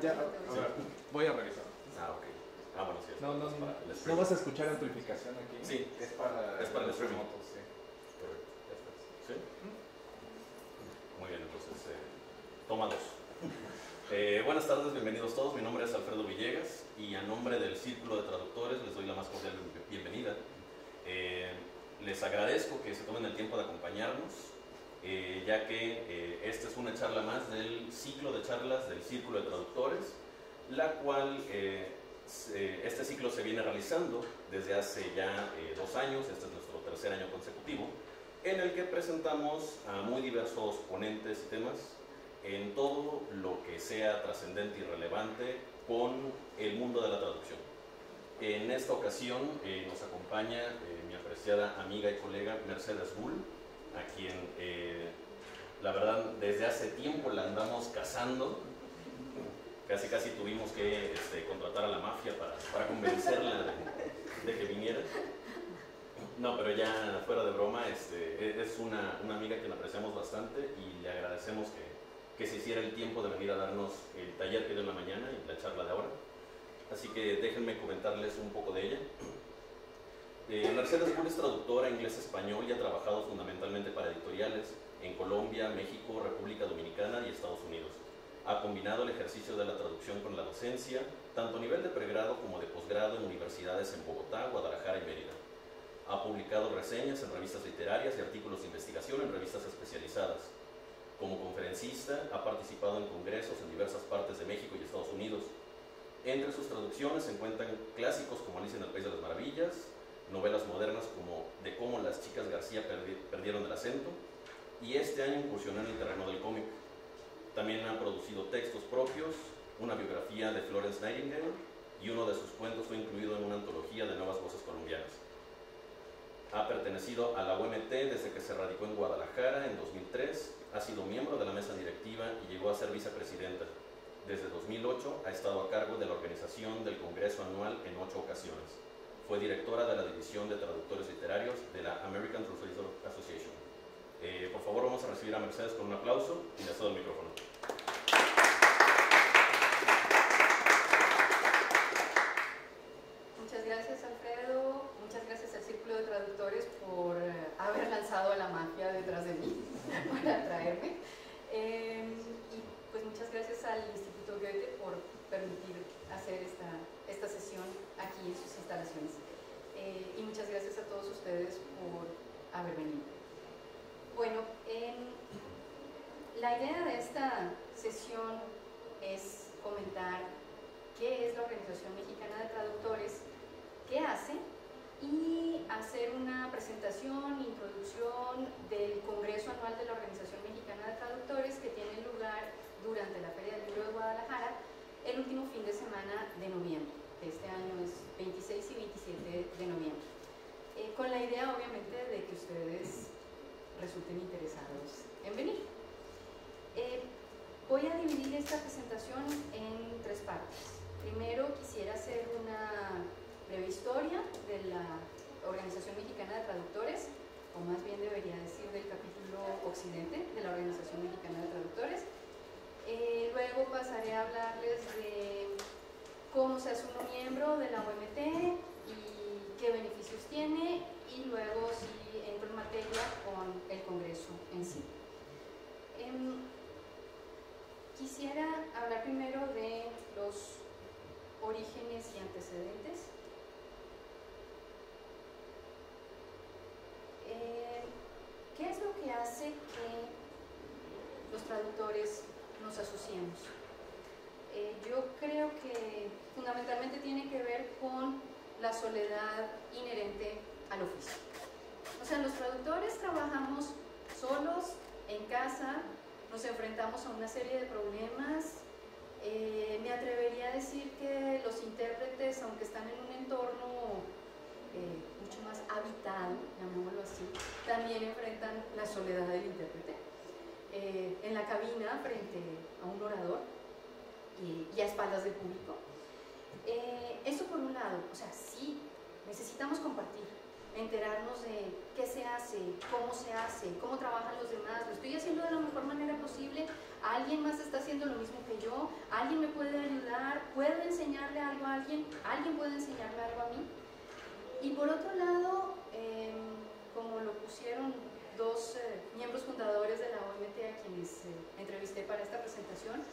ya, a ver, voy a revisar. Ah, ok. Ah, bueno, sí. No vas a escuchar amplificación aquí. Sí. Es para el streaming. remotos, sí. Correcto. Ya está. ¿Sí? Muy bien, entonces, toma 2. Buenas tardes, bienvenidos todos. Mi nombre es Alfredo Villegas y a nombre del Círculo de Traductores les doy la más cordial bienvenida. Les agradezco que se tomen el tiempo de acompañarnos, ya que esta es una charla más del ciclo de charlas del Círculo de Traductores, la cual este ciclo se viene realizando desde hace ya 2 años, este es nuestro tercer año consecutivo, en el que presentamos a muy diversos ponentes y temas en todo lo que sea trascendente y relevante con el mundo de la traducción. En esta ocasión nos acompaña mi apreciada amiga y colega Mercedes Bull, a quien la verdad desde hace tiempo la andamos cazando. Casi tuvimos que contratar a la mafia para convencerla de que viniera. No, pero ya fuera de broma, es una amiga que la apreciamos bastante y le agradecemos que se hiciera el tiempo de venir a darnos el taller que dio en la mañana y la charla de ahora. Así que déjenme comentarles un poco de ella. Mercedes Bull es traductora inglés-español y ha trabajado fundamentalmente para editoriales en Colombia, México, República Dominicana y Estados Unidos. Ha combinado el ejercicio de la traducción con la docencia, tanto a nivel de pregrado como de posgrado en universidades en Bogotá, Guadalajara y Mérida. Ha publicado reseñas en revistas literarias y artículos de investigación en revistas especializadas. Como conferencista, ha participado en congresos en diversas partes de México y Estados Unidos. Entre sus traducciones se encuentran clásicos como Alicia en el País de las Maravillas, novelas modernas como De cómo las chicas García perdieron el acento, y este año incursionó en el terreno del cómic. También ha producido textos propios, una biografía de Florence Nightingale, y uno de sus cuentos fue incluido en una antología de nuevas voces colombianas. Ha pertenecido a la UMT desde que se radicó en Guadalajara en 2003, ha sido miembro de la mesa directiva y llegó a ser vicepresidenta. Desde 2008 ha estado a cargo de la organización del Congreso Anual en 8 ocasiones. Fue directora de la División de Traductores Literarios de la American Translator Association. Por favor, vamos a recibir a Mercedes con un aplauso y le cedo el micrófono. Muchas gracias, Alfredo. Muchas gracias al Círculo de Traductores por haber lanzado a la mafia detrás de mí para traerme. Y pues muchas gracias al Instituto Goethe por permitir hacer esta sesión aquí en sus instalaciones. Y muchas gracias a todos ustedes por haber venido. Bueno, la idea de esta sesión es comentar qué es la Organización Mexicana de Traductores, qué hace, y hacer una presentación, introducción del Congreso Anual de la Organización Mexicana de Traductores que tiene lugar durante la Feria del Libro de Guadalajara el último fin de semana de noviembre. Este año es 26 y 27 de noviembre. Con la idea, obviamente, de que ustedes resulten interesados en venir. Voy a dividir esta presentación en 3 partes. Primero, quisiera hacer una breve historia de la Organización Mexicana de Traductores, o más bien debería decir del capítulo Occidente de la Organización Mexicana de Traductores. Luego pasaré a hablarles de cómo se hace uno miembro de la OMT y qué beneficios tiene, y luego sí entro en materia con el Congreso en sí. Quisiera hablar primero de los orígenes y antecedentes. ¿Qué es lo que hace que los traductores nos asociemos? Yo creo que fundamentalmente tiene que ver con la soledad inherente al oficio. O sea, los traductores trabajamos solos, en casa, nos enfrentamos a una serie de problemas. Me atrevería a decir que los intérpretes, aunque están en un entorno mucho más habitado, llamémoslo así, también enfrentan la soledad del intérprete. En la cabina, frente a un orador y a espaldas del público. Eso por un lado, o sea, sí, necesitamos compartir, enterarnos de qué se hace, cómo trabajan los demás, lo estoy haciendo de la mejor manera posible, alguien más está haciendo lo mismo que yo, alguien me puede ayudar, puedo enseñarle algo a alguien, alguien puede enseñarme algo a mí. Y por otro lado, como lo pusieron dos miembros fundadores de la OMT a quienes entrevisté para esta presentación,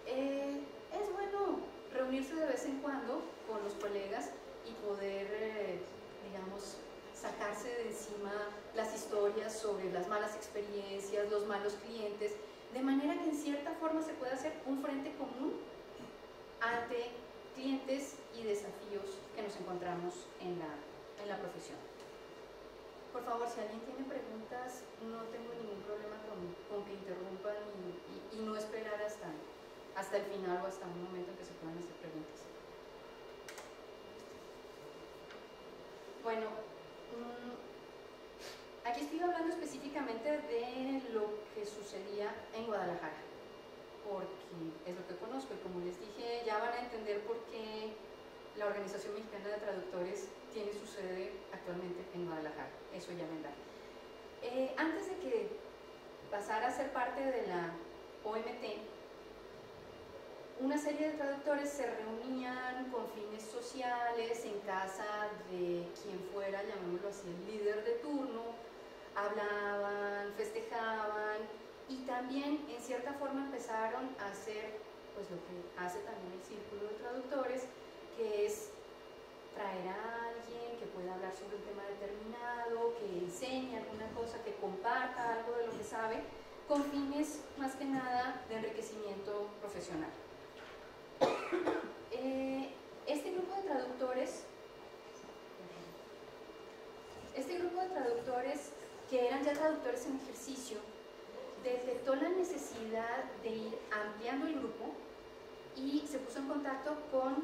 es bueno reunirse de vez en cuando con los colegas y poder, digamos, sacarse de encima las historias sobre las malas experiencias, los malos clientes, de manera que en cierta forma se pueda hacer un frente común ante clientes y desafíos que nos encontramos en la profesión. Por favor, si alguien tiene preguntas, no tengo ningún problema con que interrumpan y no esperar hasta el final o hasta un momento en que se puedan hacer preguntas. Bueno, aquí estoy hablando específicamente de lo que sucedía en Guadalajara, porque es lo que conozco y como les dije, ya van a entender por qué la Organización Mexicana de Traductores tiene su sede actualmente en Guadalajara. Eso ya vendrá. Antes de que pasara a ser parte de la OMT, una serie de traductores se reunían con fines sociales en casa de quien fuera, llamémoslo así, el líder de turno, hablaban, festejaban y también en cierta forma empezaron a hacer pues lo que hace también el Círculo de Traductores, que es traer a alguien que pueda hablar sobre un tema determinado, que enseñe alguna cosa, que comparta algo de lo que sabe, con fines más que nada de enriquecimiento profesional. Este grupo de traductores que eran ya traductores en ejercicio, detectó la necesidad de ir ampliando el grupo y se puso en contacto con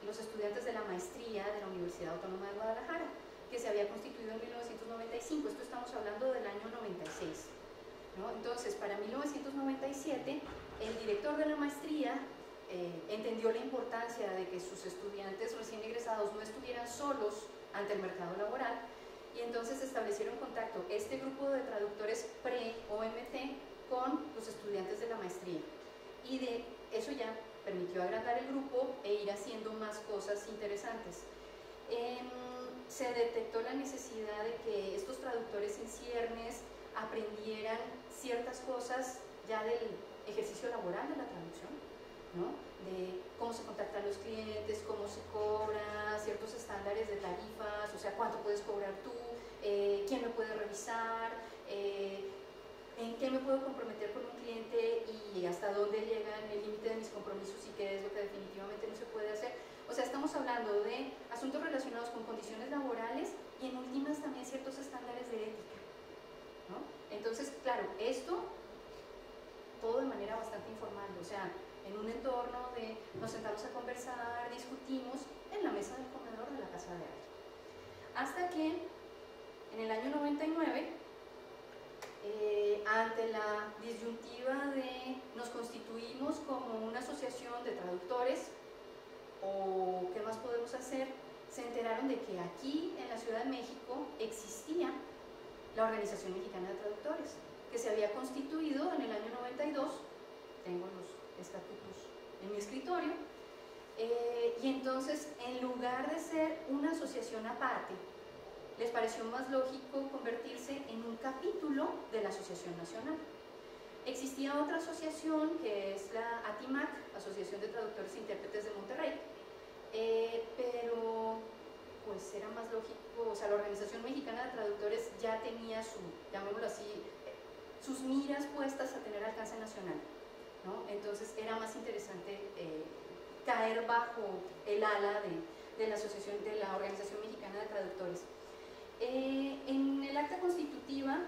los estudiantes de la maestría de la Universidad Autónoma de Guadalajara, que se había constituido en 1995. Esto estamos hablando del año 96, ¿no? Entonces, para 1997, el director de la maestría entendió la importancia de que sus estudiantes recién egresados no estuvieran solos ante el mercado laboral y entonces establecieron contacto este grupo de traductores pre-OMT con los estudiantes de la maestría y de eso ya permitió agrandar el grupo e ir haciendo más cosas interesantes. Se detectó la necesidad de que estos traductores en ciernes aprendieran ciertas cosas ya del ejercicio laboral de la traducción, ¿no? De cómo se contactan los clientes, cómo se cobra, ciertos estándares de tarifas, o sea, cuánto puedes cobrar tú, quién me puede revisar, en qué me puedo comprometer con un cliente y hasta dónde llega el límite de mis compromisos y qué es lo que definitivamente no se puede hacer. O sea, estamos hablando de asuntos relacionados con condiciones laborales y en últimas también ciertos estándares de ética, ¿no? Entonces, claro, esto todo de manera bastante informal, o sea, en un entorno de nos sentamos a conversar, discutimos en la mesa del comedor de la casa de arte. Hasta que en el año 99, ante la disyuntiva de nos constituimos como una asociación de traductores o qué más podemos hacer, se enteraron de que aquí en la Ciudad de México existía la Organización Mexicana de Traductores, que se había constituido en el año 92, tengo los estatutos en mi escritorio, y entonces en lugar de ser una asociación aparte, les pareció más lógico convertirse en un capítulo de la Asociación Nacional. Existía otra asociación que es la ATIMAC, Asociación de Traductores e Intérpretes de Monterrey, pero pues era más lógico, o sea, la Organización Mexicana de Traductores ya tenía llamémoslo así, sus miras puestas a tener alcance nacional, ¿no? Entonces era más interesante caer bajo el ala de la asociación, de la Organización Mexicana de Traductores. En el acta constitutiva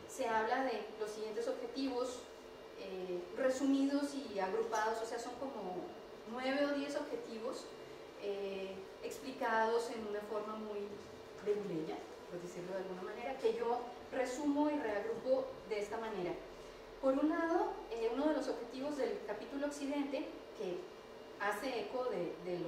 se habla de los siguientes objetivos resumidos y agrupados, o sea, son como 9 o 10 objetivos explicados en una forma muy leguleya, por decirlo de alguna manera, que yo resumo y reagrupo de esta manera. Por un lado, uno de los objetivos del capítulo Occidente, que hace eco de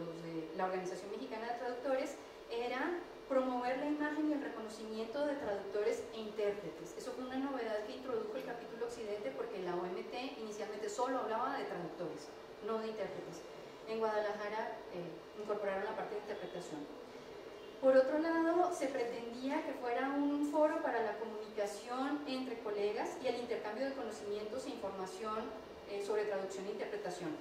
la Organización Mexicana de Traductores, era promover la imagen y el reconocimiento de traductores e intérpretes. Eso fue una novedad que introdujo el capítulo Occidente porque la OMT intérpretes. En Guadalajara incorporaron la parte de interpretación. Por otro lado, se pretendía que fuera un foro para la comunicación entre colegas y el intercambio de conocimientos e información sobre traducción e interpretación.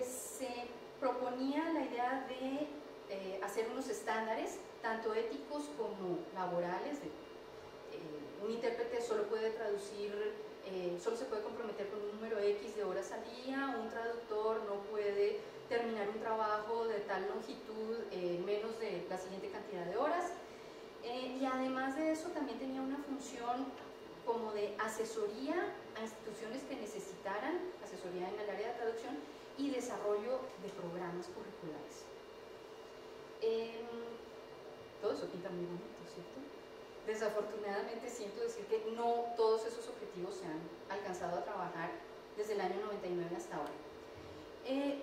Se proponía la idea de hacer unos estándares, tanto éticos como laborales. Un intérprete solo puede traducir, solo se puede comprometer con un número X de horas al día, un traductor no puede terminar un trabajo de tal longitud menos de la siguiente cantidad de horas. Y además de eso también tenía una función como de asesoría a instituciones que necesitaran asesoría en el área de traducción y desarrollo de programas curriculares. Todo eso pinta muy bonito, ¿cierto? Desafortunadamente siento decir que no todos esos objetivos se han alcanzado a trabajar desde el año 99 hasta ahora.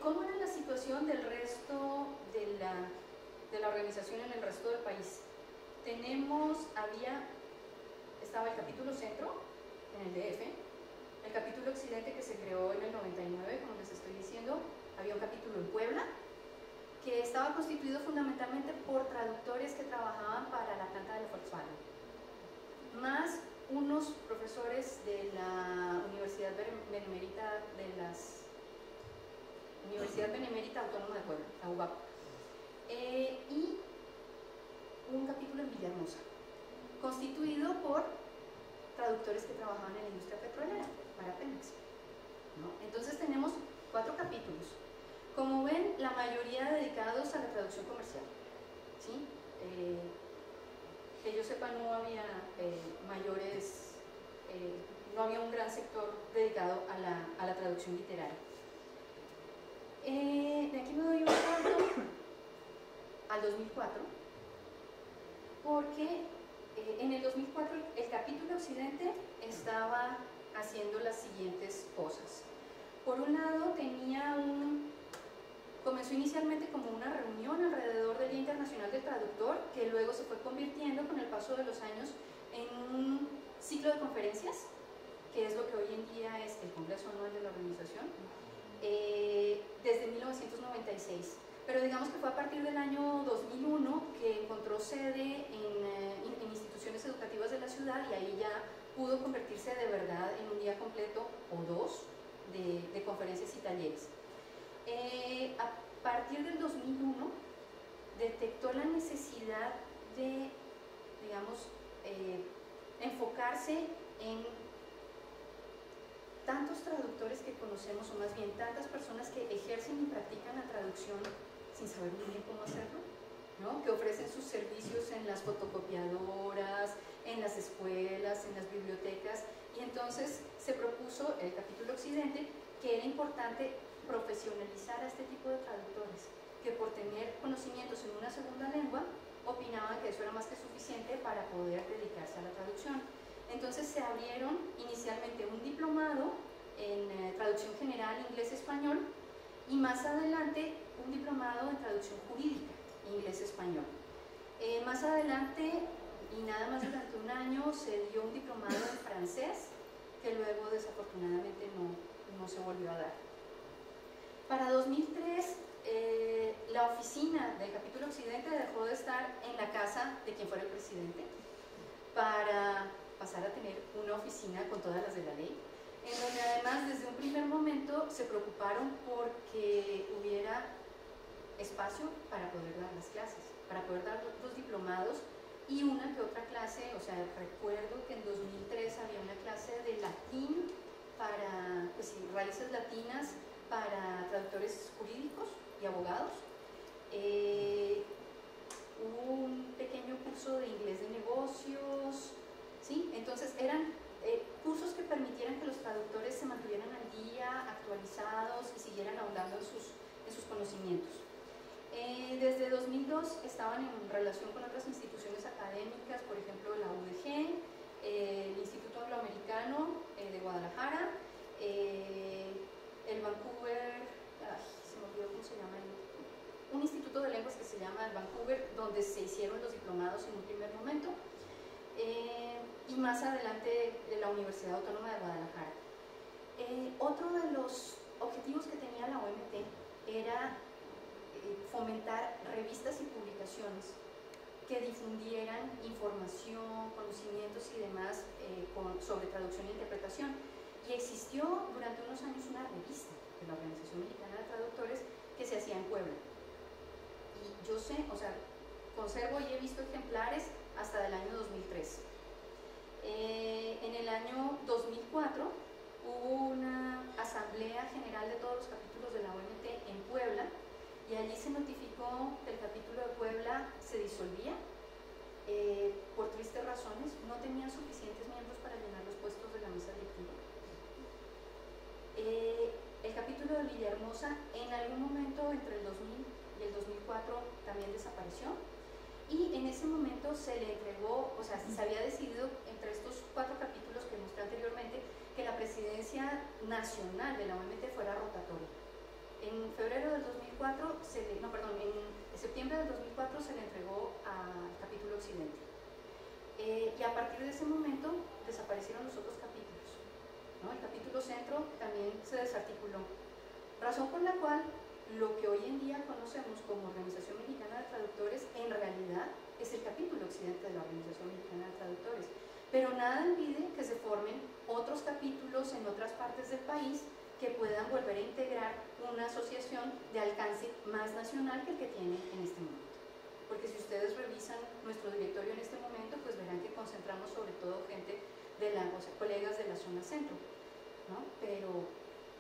¿Cómo era la situación del resto de la organización en el resto del país? Estaba el capítulo centro en el DF, el capítulo occidente que se creó en el 99, como les estoy diciendo, había un capítulo en Puebla, que estaba constituido fundamentalmente por traductores que trabajaban para la planta de la Volkswagen, más unos profesores de la Universidad Benemérita Autónoma de Puebla, la UBAP, y un capítulo en Villahermosa, constituido por traductores que trabajaban en la industria petrolera, para Pemex, ¿no? Entonces tenemos 4 capítulos. Como ven, la mayoría dedicados a la traducción comercial, ¿sí? Que yo sepa, no había no había un gran sector dedicado a la traducción literaria. De aquí me doy un salto al 2004, porque en el 2004 el capítulo occidente estaba haciendo las siguientes cosas. Por un lado, comenzó inicialmente como una reunión alrededor del Día Internacional del Traductor, que luego se fue convirtiendo con el paso de los años en un ciclo de conferencias, que es lo que hoy en día es el Congreso Anual de la organización, desde 1996. Pero digamos que fue a partir del año 2001 que encontró sede en instituciones educativas de la ciudad, y ahí ya pudo convertirse de verdad en un día completo o 2 de conferencias y talleres. A partir del 2001 detectó la necesidad de, digamos, enfocarse en tantos traductores que conocemos, o más bien tantas personas que ejercen y practican la traducción sin saber muy bien cómo hacerlo, ¿no? Que ofrecen sus servicios en las fotocopiadoras, en las escuelas, en las bibliotecas, y entonces se propuso el capítulo occidente que era importante profesionalizar a este tipo de traductores, que por tener conocimientos en una segunda lengua opinaban que eso era más que suficiente para poder dedicarse a la traducción. Entonces se abrieron inicialmente un diplomado en traducción general inglés-español, y más adelante un diplomado en traducción jurídica inglés-español. Más adelante, y nada más durante un año, se dio un diplomado en francés, que luego desafortunadamente no se volvió a dar. Para 2003, la oficina del capítulo occidente dejó de estar en la casa de quien fuera el presidente para pasar a tener una oficina con todas las de la ley, en donde además desde un primer momento se preocuparon porque hubiera espacio para poder dar las clases, para poder dar los diplomados y una que otra clase. O sea, recuerdo que en 2003 había una clase de latín para, pues sí, raíces latinas para traductores jurídicos y abogados. Hubo un pequeño curso de inglés de negocios, ¿sí? Entonces eran cursos que permitieran que los traductores se mantuvieran al día, actualizados y siguieran ahondando en sus conocimientos. Desde 2002 estaban en relación con otras instituciones académicas, por ejemplo la UDG, el Instituto Angloamericano de Guadalajara, el Vancouver, se me olvidó cómo se llama, un instituto de lenguas que se llama el Vancouver, donde se hicieron los diplomados en un primer momento, y más adelante la Universidad Autónoma de Guadalajara. Otro de los objetivos que tenía la OMT era fomentar revistas y publicaciones que difundieran información, conocimientos y demás sobre traducción e interpretación. Y existió durante unos años una revista de la Organización Mexicana de Traductores que se hacía en Puebla. Y yo sé, o sea, conservo y he visto ejemplares hasta del año 2003. En el año 2004 hubo una asamblea general de todos los capítulos de la OMT en Puebla y allí se notificó que el capítulo de Puebla se disolvía por tristes razones, no tenían suficientes miembros para llenar los puestos de la mesa directiva. El capítulo de Villahermosa en algún momento entre el 2000 y el 2004 también desapareció y en ese momento se le entregó, o sea, se había decidido entre estos 4 capítulos que mostré anteriormente que la presidencia nacional de la OMT fuera rotatoria. En febrero del 2004, en septiembre del 2004 se le entregó al capítulo Occidente. Y a partir de ese momento desaparecieron los otros capítulos, ¿no? El capítulo Centro también se desarticuló. Razón por la cual lo que hoy en día conocemos como Organización Mexicana de Traductores en realidad es el capítulo Occidente de la Organización Mexicana de Traductores. Pero nada impide que se formen otros capítulos en otras partes del país que puedan volver a integrar una asociación de alcance más nacional que el que tiene en este momento. Porque si ustedes revisan nuestro directorio en este momento, pues verán que concentramos sobre todo gente de o sea, colegas de la zona centro, ¿no? Pero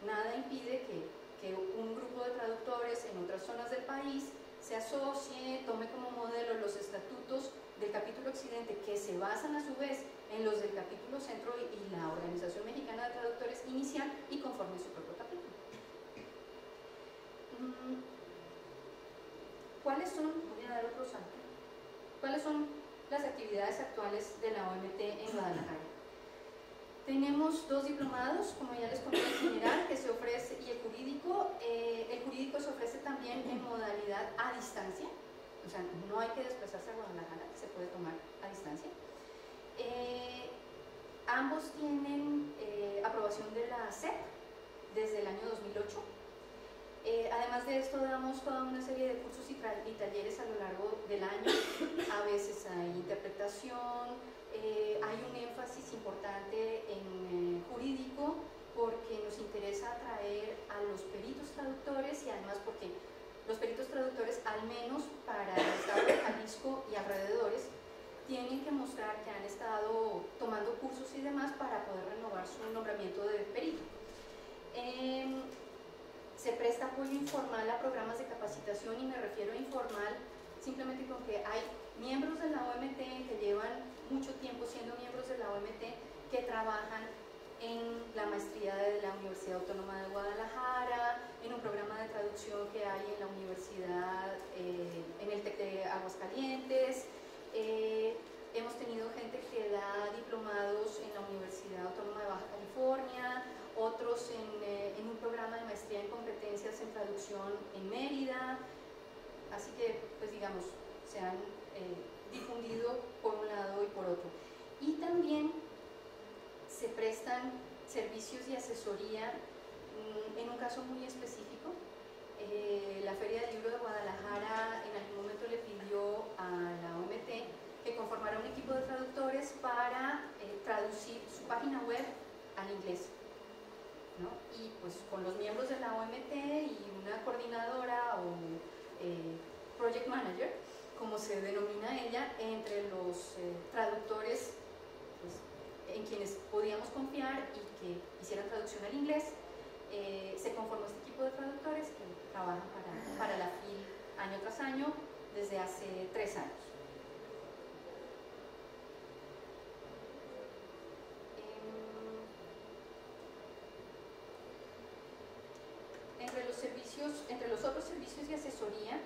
nada impide que un grupo de traductores en otras zonas del país se asocie, tome como modelo los estatutos del capítulo Occidente, que se basan a su vez en los del capítulo Centro y la Organización Mexicana de Traductores inicial y conforme su propio capítulo. ¿Cuáles son, voy a dar otro salto, cuáles son las actividades actuales de la OMT en Guadalajara? Tenemos 2 diplomados, como ya les conté, en general, que se ofrece, y el jurídico se ofrece también en modalidad a distancia, o sea, no hay que desplazarse a Guadalajara, se puede tomar a distancia. Ambos tienen aprobación de la SEP desde el año 2008. Además de esto, damos toda una serie de cursos y talleres a lo largo del año. A veces hay interpretación, hay un énfasis importante en jurídico porque nos interesa atraer a los peritos traductores y además porque los peritos traductores, al menos para el estado de Jalisco y alrededores, tienen que mostrar que han estado tomando cursos y demás para poder renovar su nombramiento de perito. Se presta apoyo informal a programas de capacitación y me refiero a informal simplemente con que hay miembros de la OMT que llevan mucho tiempo siendo miembros de la OMT que trabajan en la maestría de la Universidad Autónoma de Guadalajara, en un programa de traducción que hay en la universidad, en el TEC de Aguascalientes. Hemos tenido gente que da diplomados en la Universidad Autónoma de Baja California, otros en un programa de maestría en competencias en traducción en Mérida. Así que, pues digamos, se han difundido por un lado y por otro. Y también se prestan servicios de asesoría en un caso muy específico. La Feria del Libro de Guadalajara en algún momento le pidió a la OMT que conformara un equipo de traductores para traducir su página web al inglés, ¿no? Y pues con los miembros de la OMT y una coordinadora o project manager, como se denomina ella, entre los traductores pues, en quienes podíamos confiar y que hicieran traducción al inglés, se conformó este equipo de traductores que trabajan para la FIL año tras año desde hace 3 años. Entre los otros servicios de asesoría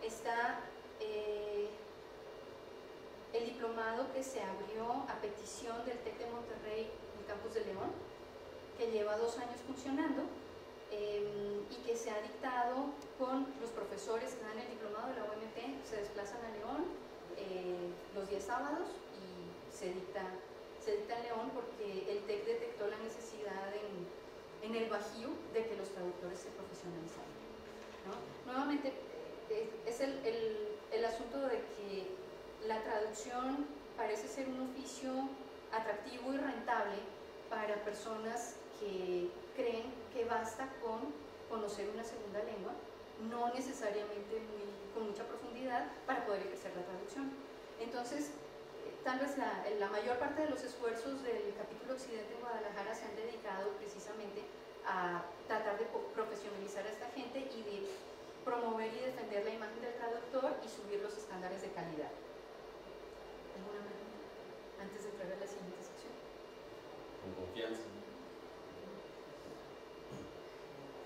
está el diplomado que se abrió a petición del TEC de Monterrey, el campus de León, que lleva 2 años funcionando y que se ha dictado con los profesores que dan el diplomado de la OMT, se desplazan a León los días sábados y se dicta en León porque el TEC detectó la necesidad en en el bajío de que los traductores se profesionalizaran, ¿no? Nuevamente, es el asunto de que la traducción parece ser un oficio atractivo y rentable para personas que creen que basta con conocer una segunda lengua, no necesariamente con mucha profundidad, para poder ejercer la traducción. Entonces, tal vez la mayor parte de los esfuerzos del capítulo Occidente en Guadalajara se han dedicado precisamente a tratar de profesionalizar a esta gente y de promover y defender la imagen del traductor y subir los estándares de calidad. ¿Alguna pregunta antes de entrar a la siguiente sección? Con confianza.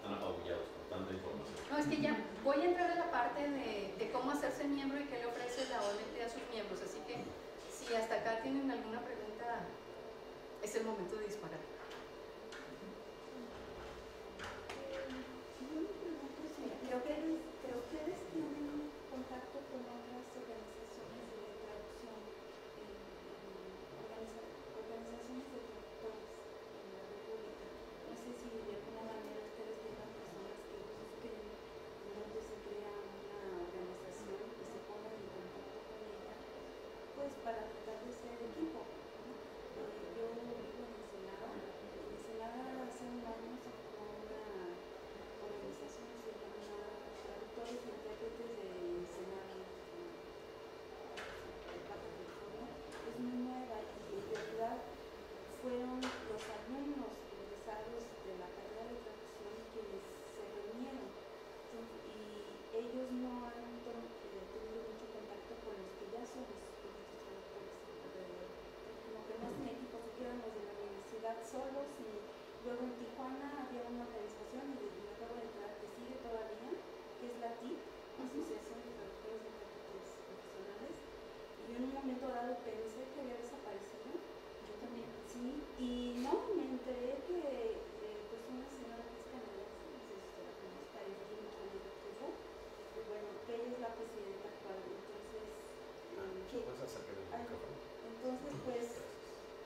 Están apabullados con tanta información. No, es que ya voy a entrar a la parte de cómo hacerse miembro y qué le ofrece la OMT a sus miembros, así que si hasta acá tienen alguna pregunta, es el momento de disparar. Creo que ustedes tienen contacto con otras organizaciones de traducción, organizaciones de traductores en la República. No sé si de alguna manera ustedes tengan personas que busquen donde se crea una organización y se pongan en contacto con ella, pues para tratar de ser equipo, ¿no? Yo vivo en Ensenada. En Ensenada hace un año se formó una organización que se llama Traductores e Intérpretes de Ensenada, de Baja California. Es muy nueva y en realidad fueron los alumnos egresados de la carrera de traducción quienes se reunieron. Y ellos no han tenido mucho contacto con los que ya son los traductores alrededor. Como que no hacen equipo, se quedan los de la universidad solos, y luego en Tijuana había una organización, y me acabo de entrar, que sigue todavía, que es la TIP, Asociación de Traductores de Intérpretes Profesionales, y yo en un momento dado pensé que había desaparecido. Yo también. Sí, y no, me enteré que pues una señora que es canadiense, no sé si usted la conozca, es Jimmy Truffaut, y bueno, que ella es la presidenta actual. Entonces, ¿Puedes acercar el micrófono? entonces pues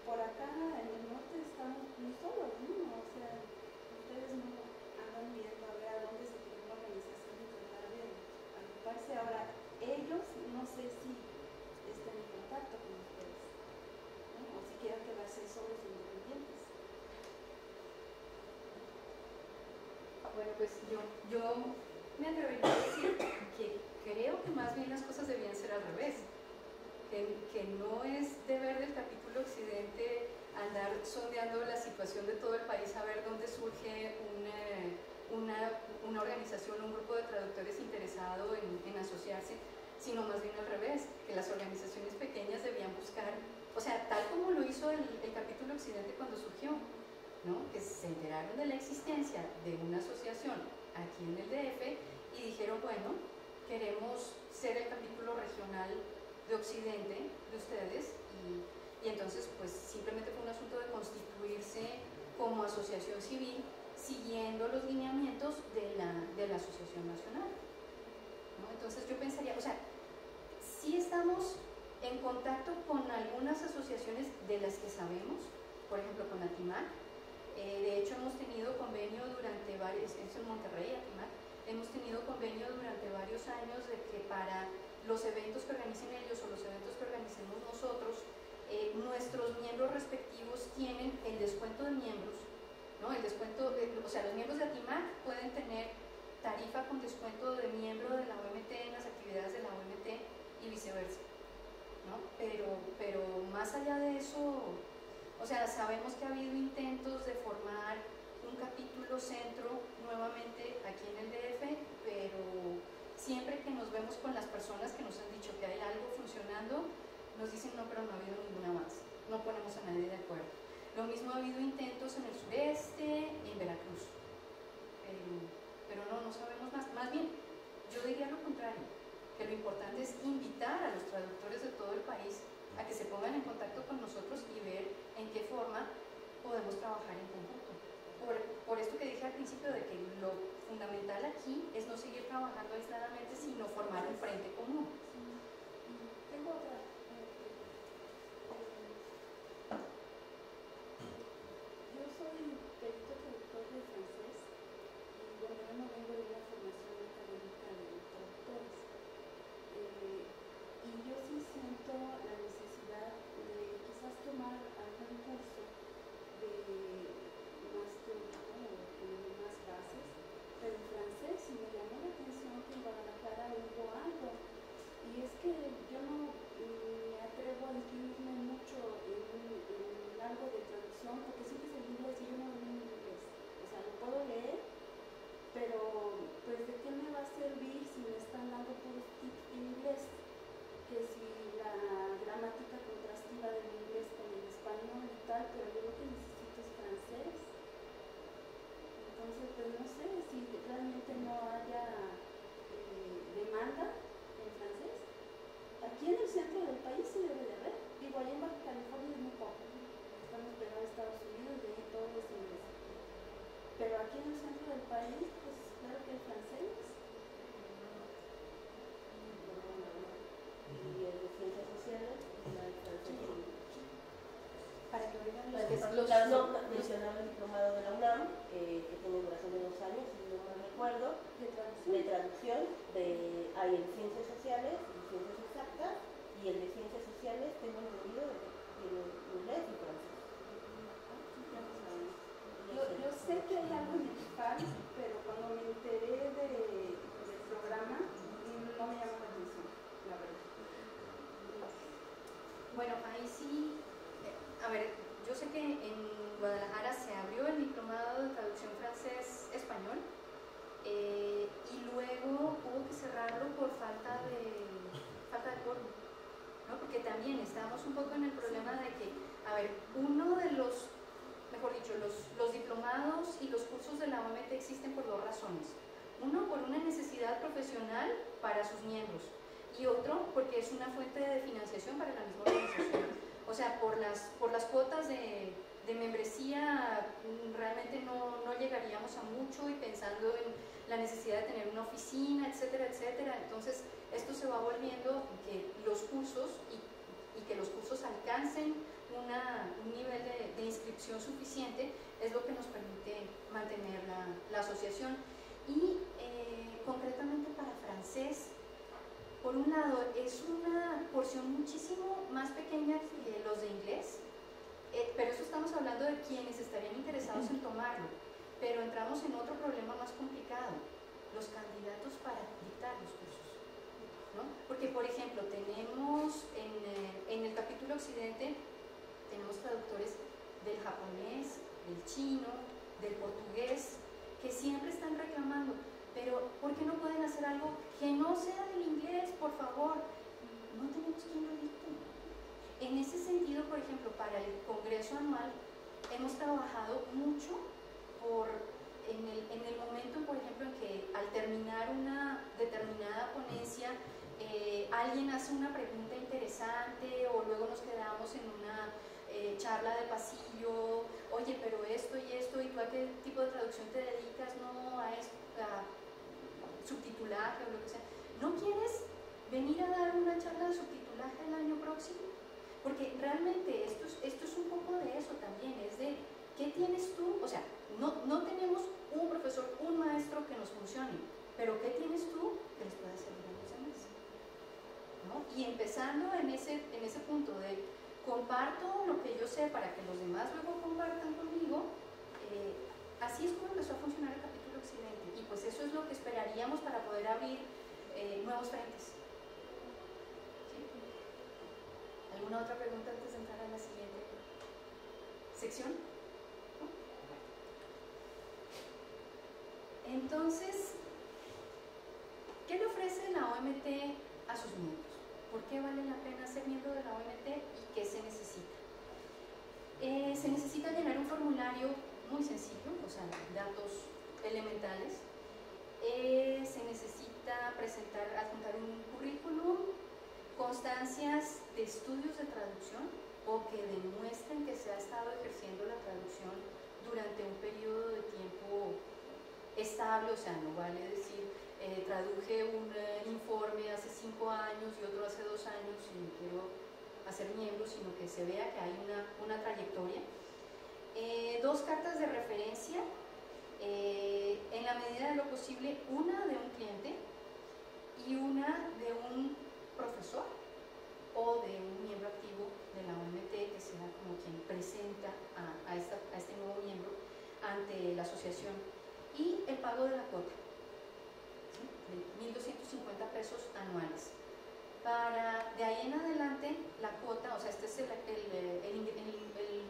por acá en el norte estamos muy solos, ¿no? O sea, ustedes no andan viendo a ver a dónde se tiene una organización y tratar de agruparse. Ahora, ellos no sé si están en contacto con ustedes, ¿no? O si quieran quedarse solos e independientes. Bueno, pues yo me atrevería a decir que creo que más bien las cosas debían ser al revés. Que no es deber del capítulo Occidente andar sondeando la situación de todo el país, a ver dónde surge una organización, un grupo de traductores interesado en asociarse, sino más bien al revés, que las organizaciones pequeñas debían buscar, o sea, tal como lo hizo el capítulo Occidente cuando surgió, ¿no? Que se enteraron de la existencia de una asociación aquí en el DF y dijeron, bueno, queremos ser el capítulo regional de Occidente de ustedes, y entonces pues simplemente fue un asunto de constituirse como asociación civil siguiendo los lineamientos de la asociación nacional, ¿no? Entonces yo pensaría, o sea, sí estamos en contacto con algunas asociaciones de las que sabemos, por ejemplo con Atimac. De hecho hemos tenido convenio durante varios, es en Monterrey, Atimac, hemos tenido convenio durante varios años de que para los eventos que organicen ellos o los eventos que organicemos nosotros, nuestros miembros respectivos tienen el descuento de miembros, ¿no? El descuento, o sea, los miembros de Atimac pueden tener tarifa con descuento de miembro de la OMT en las actividades de la OMT y viceversa, ¿no? Pero más allá de eso, o sea, sabemos que ha habido intentos de formar un capítulo centro nuevamente aquí en el DF, pero siempre que nos vemos con las personas que nos han dicho que hay algo funcionando, nos dicen no, pero no ha habido ninguna más, no ponemos a nadie de acuerdo. Lo mismo ha habido intentos en el sureste, en Veracruz, pero no sabemos más. Más bien, yo diría lo contrario, que lo importante es invitar a los traductores de todo el país a que se pongan en contacto con nosotros y ver en qué forma podemos trabajar en conjunto. Por esto que dije al principio de que lo fundamental aquí es no seguir trabajando aisladamente, sino formar un frente común. Tengo otra. Yo soy perito traductor maestra de francés y bueno, yo no vengo de una formación académica de traductores. Y yo sí siento la necesidad de quizás tomar algún curso de más teórico o de más bases, pero en francés, y me llamó la atención que en Guadalajara hubo algo. Y es que yo no me atrevo a incluirme mucho en algo de traducción, porque siempre es en inglés y yo no lo leo en inglés. O sea, lo puedo leer, pero pues ¿de qué me va a servir si me están dando puros tips en inglés? Que si la gramática contrastiva del inglés con el español y tal, pero yo lo que necesito es francés. Entonces, pues no sé si realmente no haya demanda en francés. Aquí en el centro del país se debe de ver. Digo, allá en Baja California es muy poco. Estamos pegados a Estados Unidos, de ahí todo es inglés. Pero aquí en el centro del país, pues claro que hay francés. Y el de ciencias sociales, la de francés. Para que oigan mencionaba el diplomado de la UNAM, que tiene duración de 2 años, si no mal recuerdo, de traducción, hay en ciencias sociales y ciencias exactas, y el de ciencias sociales tengo entendido de que tiene inglés y francés. Yo sé que hay algo en el FAL, pero cuando me enteré del programa, no me llamó la atención, la verdad. Bueno, ahí sí, a ver, yo sé que en Guadalajara se abrió el diplomado de traducción francés-español y luego hubo que cerrarlo por falta de quórum, ¿no? Porque también estábamos un poco en el problema de que, a ver, uno de los, mejor dicho, los diplomados y los cursos de la OMT existen por 2 razones. Uno, por una necesidad profesional para sus miembros, y otro, porque es una fuente de financiación para la misma organización. O sea, por las cuotas de membresía realmente no llegaríamos a mucho, y pensando en la necesidad de tener una oficina, etcétera, etcétera. Entonces, esto se va volviendo que los cursos y que los cursos alcancen un nivel de inscripción suficiente es lo que nos permite mantener la asociación. Y concretamente para francés, por un lado, es una porción muchísimo más pequeña que los de inglés, pero eso estamos hablando de quienes estarían interesados en tomarlo. Pero entramos en otro problema más complicado, los candidatos para dictar los cursos, ¿no? Porque, por ejemplo, tenemos en el capítulo Occidente, tenemos traductores del japonés, del chino, del portugués, que siempre están reclamando, pero ¿por qué no pueden hacer algo que no sea del inglés, por favor? No tenemos quien lo dicte. En ese sentido, por ejemplo, para el Congreso anual, hemos trabajado mucho en el momento, por ejemplo, en que al terminar una determinada ponencia, alguien hace una pregunta interesante, o luego nos quedamos en una charla de pasillo, oye, pero esto y esto, ¿y tú a qué tipo de traducción te dedicas? No, a subtitulaje o lo que sea. ¿No quieres venir a dar una charla de subtitulaje el año próximo? Porque realmente esto es un poco de eso también, es de ¿qué tienes tú? O sea, no tenemos un profesor, un maestro que nos funcione, pero ¿qué tienes tú que les pueda servir a los demás? ¿No? Y empezando en ese punto de comparto lo que yo sé para que los demás luego compartan conmigo, así es como empezó a funcionar el capítulo Occidente, y pues eso es lo que esperaríamos para poder abrir nuevos frentes. ¿Sí? ¿Alguna otra pregunta antes de entrar a la siguiente sección? ¿No? Entonces, ¿qué le ofrece la OMT a sus miembros? ¿Por qué vale la pena ser miembro de la OMT y qué se necesita? Se necesita llenar un formulario muy sencillo, o sea, datos elementales. Se necesita adjuntar un currículum, constancias de estudios de traducción o que demuestren que se ha estado ejerciendo la traducción durante un periodo de tiempo estable, o sea, no vale decir traduje un informe hace 5 años y otro hace 2 años y me quiero hacer miembro, sino que se vea que hay una trayectoria. 2 cartas de referencia la medida de lo posible, una de un cliente y una de un profesor o de un miembro activo de la OMT, que sea como quien presenta a este nuevo miembro ante la asociación, y el pago de la cuota, ¿sí? De 1.250 pesos anuales. De ahí en adelante, la cuota, o sea, este es el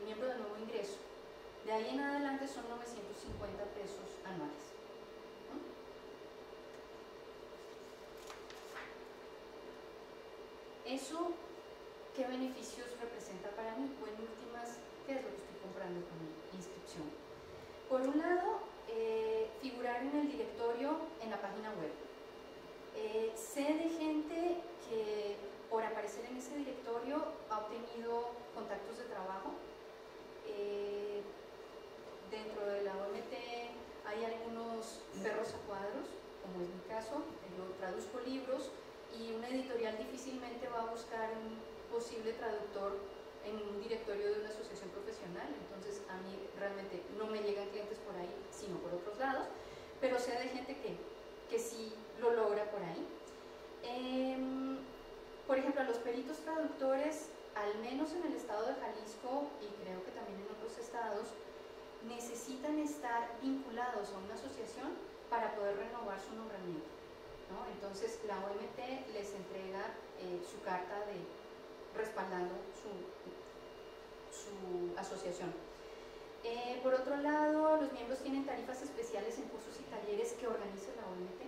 miembro de nuevo ingreso, de ahí en adelante son 950 pesos anuales. ¿Eso qué beneficios representa para mí? O en últimas, ¿qué es lo que estoy comprando con mi inscripción? Por un lado, figurar en el directorio en la página web. Sé de gente que por aparecer en ese directorio ha obtenido contactos de trabajo. Dentro de la OMT hay algunos perros a cuadros, como es mi caso. Yo traduzco libros y una editorial difícilmente va a buscar un posible traductor en un directorio de una asociación profesional. Entonces a mí realmente no me llegan clientes por ahí, sino por otros lados, pero sé de gente que sí lo logra por ahí. Por ejemplo, a los peritos traductores, al menos en el estado de Jalisco y creo que también en otros estados, necesitan estar vinculados a una asociación para poder renovar su nombramiento, ¿no? Entonces la OMT les entrega su carta respaldando su asociación. Por otro lado, los miembros tienen tarifas especiales en cursos y talleres que organiza la OMT,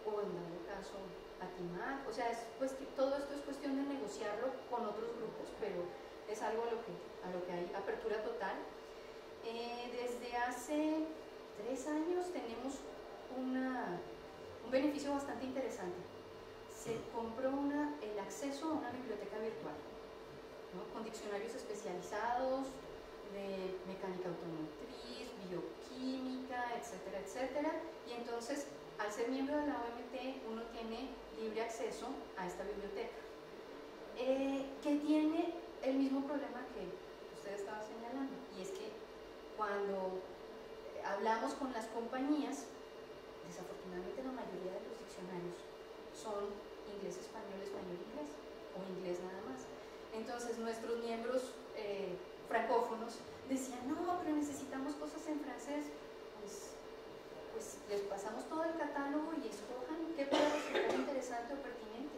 o en dado caso ATIMAC. O sea, todo esto es cuestión de negociarlo con otros grupos, pero es algo a lo que hay apertura total. Desde hace 3 años tenemos un beneficio bastante interesante. Se compró el acceso a una biblioteca virtual, ¿no? Con diccionarios especializados de mecánica automotriz, bioquímica, etcétera, etcétera. Y entonces, al ser miembro de la OMT, uno tiene libre acceso a esta biblioteca, que tiene el mismo problema que usted estaba señalando, y es que cuando hablamos con las compañías, desafortunadamente la mayoría de los diccionarios son inglés-español, español-inglés, o inglés nada más. Entonces nuestros miembros francófonos decían, no, pero necesitamos cosas en francés. Pues les pasamos todo el catálogo y escojan qué puede resultar interesante o pertinente,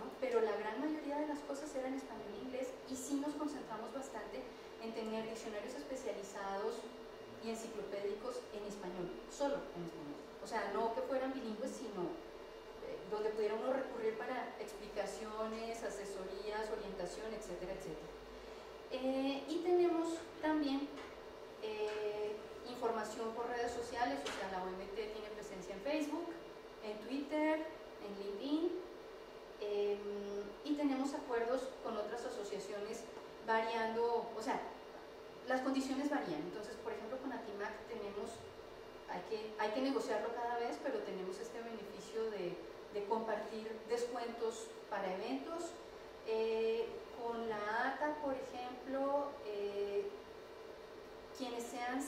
¿no? Pero la gran mayoría de las cosas eran español e inglés, y sí nos concentramos bastante en tener diccionarios especializados y enciclopédicos en español, solo en español. O sea, no que fueran bilingües, sino donde pudiera uno recurrir para explicaciones, asesorías, orientación, etcétera, etcétera. Y tenemos también información por redes sociales, o sea, la OMT tiene presencia en Facebook, en Twitter, en LinkedIn, y tenemos acuerdos con otras asociaciones variando, o sea, las condiciones varían. Entonces, por ejemplo, con ATIMAC hay que negociarlo cada vez, pero tenemos este beneficio de compartir descuentos para eventos. Con la ATA, por ejemplo, quienes sean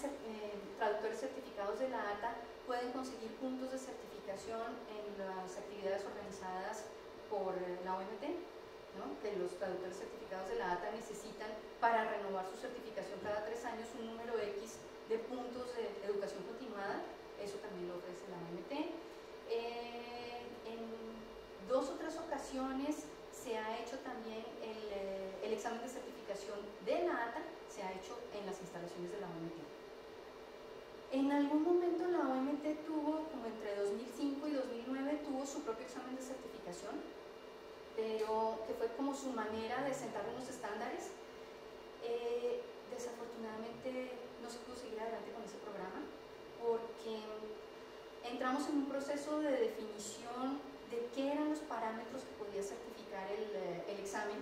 traductores certificados de la ATA pueden conseguir puntos de certificación en las actividades organizadas por la OMT, ¿no? Que los traductores certificados de la ATA necesitan, para renovar su certificación cada 3 años, un número X de puntos de educación continuada. Eso también lo ofrece la OMT. En 2 o 3 ocasiones se ha hecho también el examen de certificación de la ATA, se ha hecho en las instalaciones de la OMT. En algún momento la OMT tuvo, como entre 2005 y 2009, tuvo su propio examen de certificación, pero que fue como su manera de sentar unos estándares. Desafortunadamente no se pudo seguir adelante con ese programa, porque entramos en un proceso de definición de qué eran los parámetros que podía certificar el examen,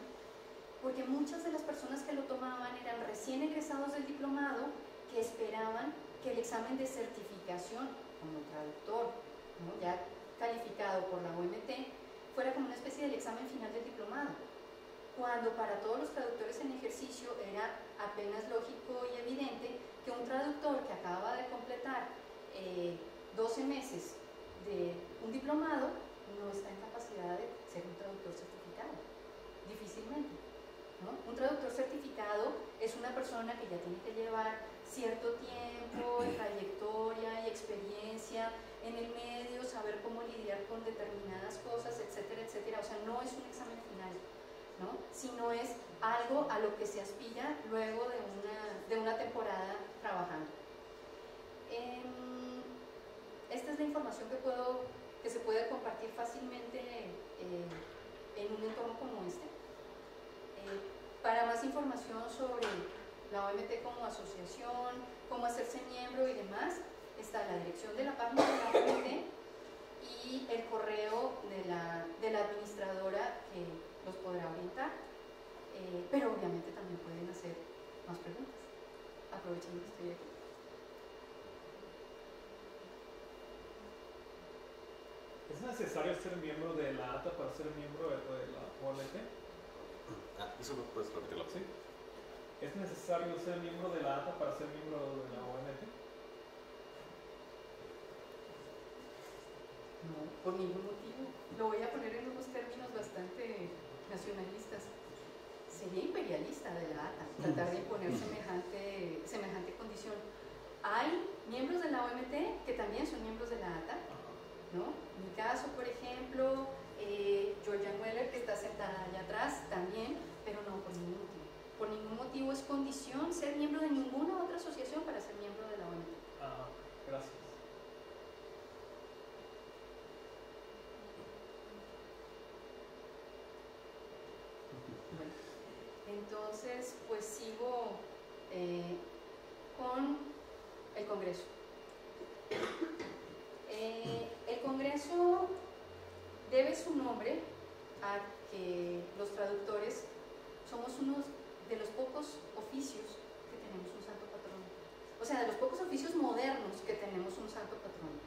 porque muchas de las personas que lo tomaban eran recién egresados del diplomado que esperaban que el examen de certificación como traductor, ¿no?, ya calificado por la OMT, fuera como una especie del examen final del diplomado, cuando para todos los traductores en ejercicio era apenas lógico y evidente que un traductor que acababa de completar 12 meses de un diplomado no está en capacidad de ser un traductor certificado, difícilmente, ¿no? Un traductor certificado es una persona que ya tiene que llevar cierto tiempo de trayectoria y experiencia en el medio, saber cómo lidiar con determinadas cosas, etcétera, etcétera. O sea, no es un examen final, ¿no? Sino es algo a lo que se aspira luego de una temporada trabajando. Esta es la información que se puede compartir fácilmente en un entorno como este. Para más información sobre la OMT como asociación, cómo hacerse miembro y demás, está la dirección de la página de la OMT y el correo de la administradora que los podrá orientar, pero obviamente también pueden hacer más preguntas. Aprovechen que estoy aquí. ¿Es necesario ser miembro de la ATA para ser miembro de la OMT? ¿Eso lo puedes repetirlo? Sí. ¿Es necesario ser miembro de la ATA para ser miembro de la OMT? No, por ningún motivo. Lo voy a poner en unos términos bastante nacionalistas. Sería imperialista de la ATA tratar de imponer semejante condición. Hay miembros de la OMT que también son miembros de la ATA, ¿no? En mi caso, por ejemplo, Georgia Mueller, que está sentada allá atrás, también, pero no por ningún motivo. Por ningún motivo es condición ser miembro de ninguna otra asociación para ser miembro de la OMT. Gracias. Bueno, entonces, pues sigo con el Congreso. El Congreso debe su nombre a que los traductores somos unos de los pocos oficios que tenemos un santo patrono. O sea, de los pocos oficios modernos que tenemos un santo patrono,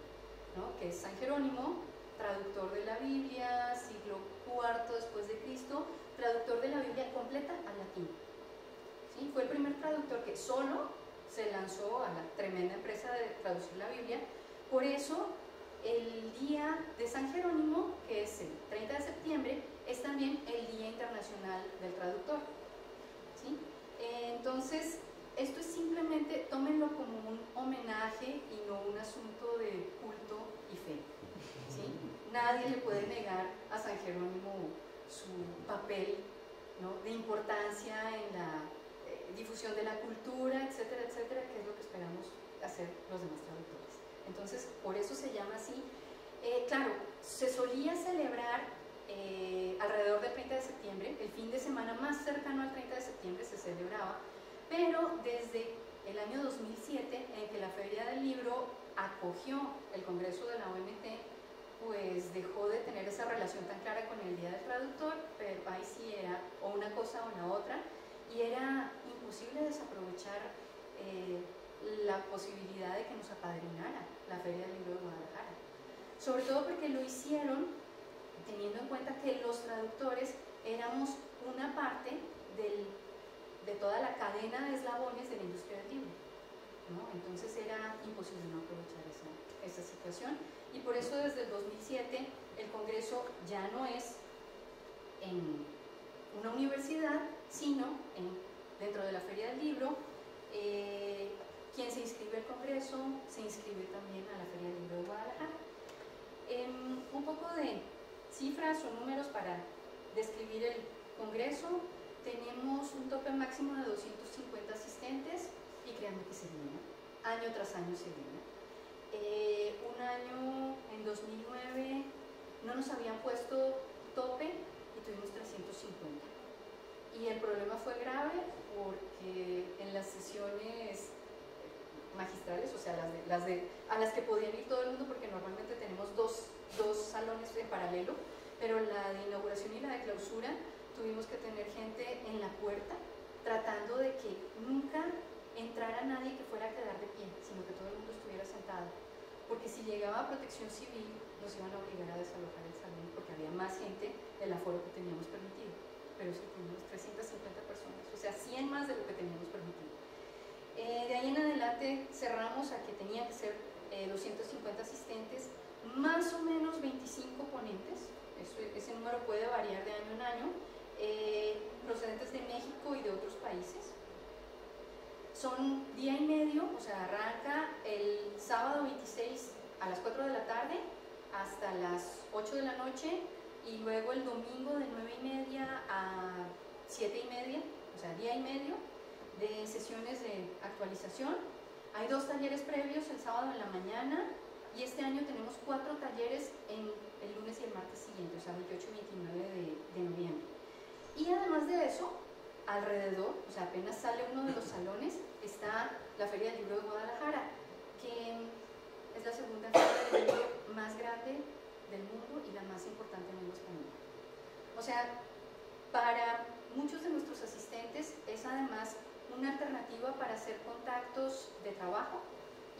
¿no? Que es San Jerónimo, traductor de la Biblia, siglo IV después de Cristo, traductor de la Biblia completa al latín. ¿Sí? Fue el primer traductor que solo se lanzó a la tremenda empresa de traducir la Biblia. Por eso, el día de San Jerónimo, que es el 30 de septiembre, es también el Día Internacional del Traductor. ¿Sí? Entonces, esto es simplemente, tómenlo como un homenaje y no un asunto de culto y fe. ¿Sí? Nadie le puede negar a San Jerónimo su papel, ¿no?, de importancia en la difusión de la cultura, etcétera, etcétera, que es lo que esperamos hacer los demás traductores. Entonces, por eso se llama así. Claro, se solía celebrar alrededor del 30 de septiembre, el fin de semana más cercano al 30 de septiembre se celebraba, pero desde el año 2007, en que la Feria del Libro acogió el Congreso de la OMT, pues dejó de tener esa relación tan clara con el Día del Traductor, pero ahí sí era o una cosa o la otra, y era imposible desaprovechar la posibilidad de que nos apadrinara la Feria del Libro de Guadalajara. Sobre todo porque lo hicieron teniendo en cuenta que los traductores éramos una parte de toda la cadena de eslabones de la industria del libro, ¿no? Entonces era imposible no aprovechar esa situación, y por eso desde el 2007 el Congreso ya no es en una universidad, sino dentro de la Feria del Libro. Quien se inscribe al Congreso se inscribe también a la Feria del Libro de Guadalajara. Un poco de cifras o números para describir el Congreso. Tenemos un tope máximo de 250 asistentes y créanme que se llena, año tras año se llena. Un año, en 2009, no nos habían puesto tope y tuvimos 350. Y el problema fue grave porque en las sesiones magistrales, o sea, a las que podían ir todo el mundo, porque normalmente tenemos dos salones en paralelo, pero la de inauguración y la de clausura tuvimos que tener gente en la puerta tratando de que nunca entrara nadie que fuera a quedar de pie, sino que todo el mundo estuviera sentado, porque si llegaba Protección Civil nos iban a obligar a desalojar el salón porque había más gente del aforo que teníamos permitido, pero sí tuvimos 350 personas, o sea, 100 más de lo que teníamos permitido. De ahí en adelante cerramos a que tenía que ser 250 asistentes, más o menos 25 ponentes, ese número puede variar de año en año, procedentes de México y de otros países. Son día y medio, o sea, arranca el sábado 26 a las 4 de la tarde hasta las 8 de la noche y luego el domingo de 9:30 a 7:30, o sea, día y medio de sesiones de actualización. Hay 2 talleres previos el sábado en la mañana y este año tenemos 4 talleres en el lunes y el martes siguiente, o sea, 28 y 29 de noviembre. Y además de eso, alrededor, o sea, apenas sale uno de los salones, está la Feria del Libro de Guadalajara, que es la segunda feria del libro más grande del mundo y la más importante en lengua española. O sea, para muchos de nuestros asistentes es además una alternativa para hacer contactos de trabajo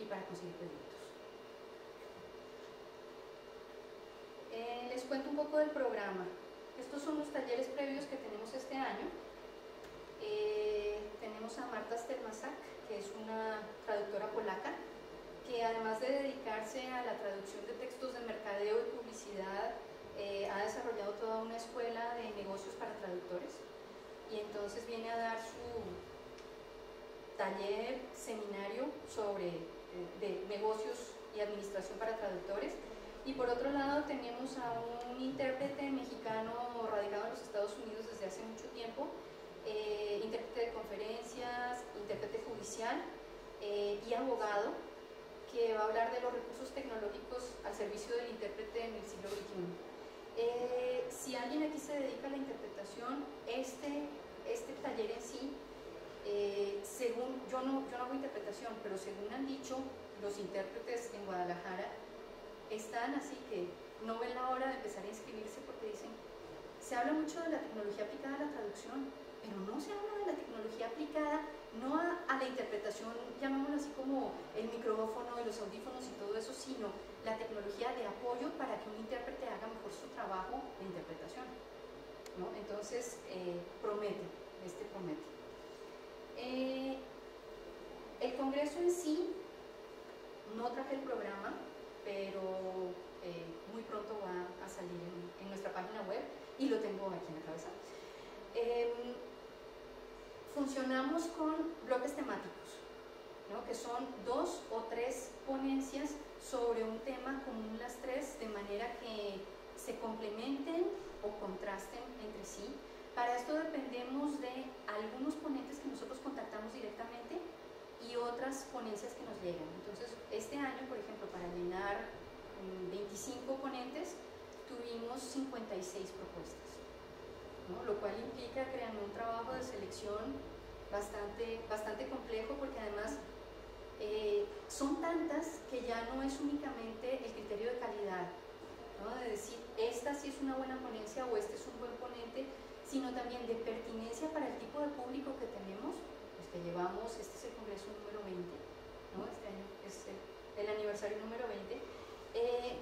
y para conseguir proyectos. Les cuento un poco del programa. Estos son los talleres previos que tenemos este año. Tenemos a Marta Stelmazak, que es una traductora polaca, que además de dedicarse a la traducción de textos de mercadeo y publicidad, ha desarrollado toda una escuela de negocios para traductores y entonces viene a dar su taller, seminario sobre de negocios y administración para traductores. Y por otro lado tenemos a un intérprete mexicano radicado en los Estados Unidos desde hace mucho tiempo, intérprete de conferencias, intérprete judicial y abogado, que va a hablar de los recursos tecnológicos al servicio del intérprete en el siglo XXI. Si alguien aquí se dedica a la interpretación, este taller en sí, según, yo no hago interpretación, pero según han dicho los intérpretes en Guadalajara, están así que no ven la hora de empezar a inscribirse porque dicen, se habla mucho de la tecnología aplicada a la traducción, pero no se habla de la tecnología aplicada no a la interpretación, llamémoslo así como el micrófono y los audífonos y todo eso, sino la tecnología de apoyo para que un intérprete haga mejor su trabajo de interpretación, ¿no? Entonces, promete. El congreso en sí, no traje el programa, pero muy pronto va a salir en nuestra página web y lo tengo aquí en la cabeza. Funcionamos con bloques temáticos, ¿no? Que son 2 o 3 ponencias sobre un tema común las 3, de manera que se complementen o contrasten entre sí. Para esto dependemos de algunos ponentes que nosotros contactamos directamente y otras ponencias que nos llegan. Entonces, este año, por ejemplo, para llenar 25 ponentes, tuvimos 56 propuestas, ¿no? Lo cual implica, créanme, un trabajo de selección bastante complejo, porque además son tantas que ya no es únicamente el criterio de calidad, ¿no? De decir, esta sí es una buena ponencia o este es un buen ponente, sino también de pertinencia para el tipo de público que tenemos. Que llevamos, este es el congreso número 20, ¿no? Este año es el aniversario número 20,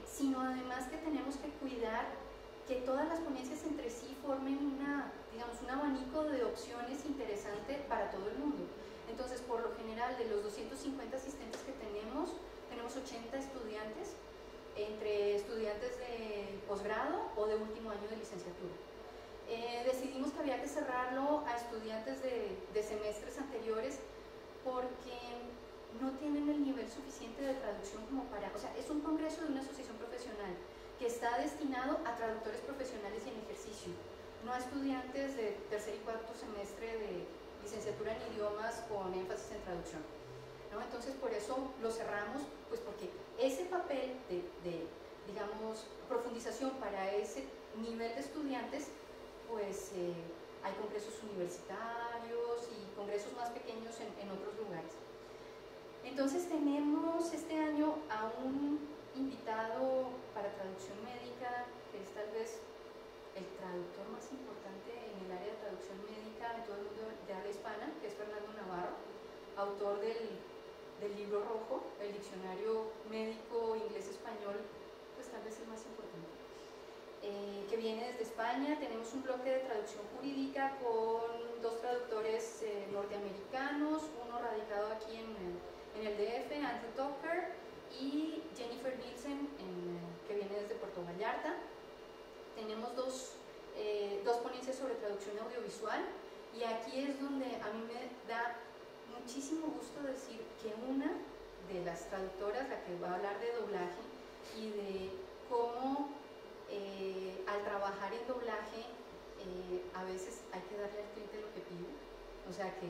sino además que tenemos que cuidar que todas las ponencias entre sí formen digamos, un abanico de opciones interesante para todo el mundo. Entonces, por lo general, de los 250 asistentes que tenemos 80 estudiantes, entre estudiantes de posgrado o de último año de licenciatura. Decidimos que había que cerrarlo a estudiantes de semestres anteriores porque no tienen el nivel suficiente de traducción como para... O sea, es un congreso de una asociación profesional que está destinado a traductores profesionales y en ejercicio, no a estudiantes de tercer y cuarto semestre de licenciatura en idiomas con énfasis en traducción, ¿no? Entonces, por eso lo cerramos, pues porque ese papel de digamos, profundización para ese nivel de estudiantes, pues hay congresos universitarios y congresos más pequeños en otros lugares. Entonces tenemos este año a un invitado para traducción médica, que es tal vez el traductor más importante en el área de traducción médica en todo el mundo de habla hispana, que es Fernando Navarro, autor del libro rojo, el diccionario médico inglés-español, pues tal vez el más importante. Que viene desde España. Tenemos un bloque de traducción jurídica con 2 traductores norteamericanos, uno radicado aquí en el DF, Andrew Tucker, y audiovisual, y aquí es donde a mí me da muchísimo gusto decir que una de las traductoras, la que va a hablar de doblaje y de cómo al trabajar en doblaje a veces hay que darle al cliente lo que pide, o sea que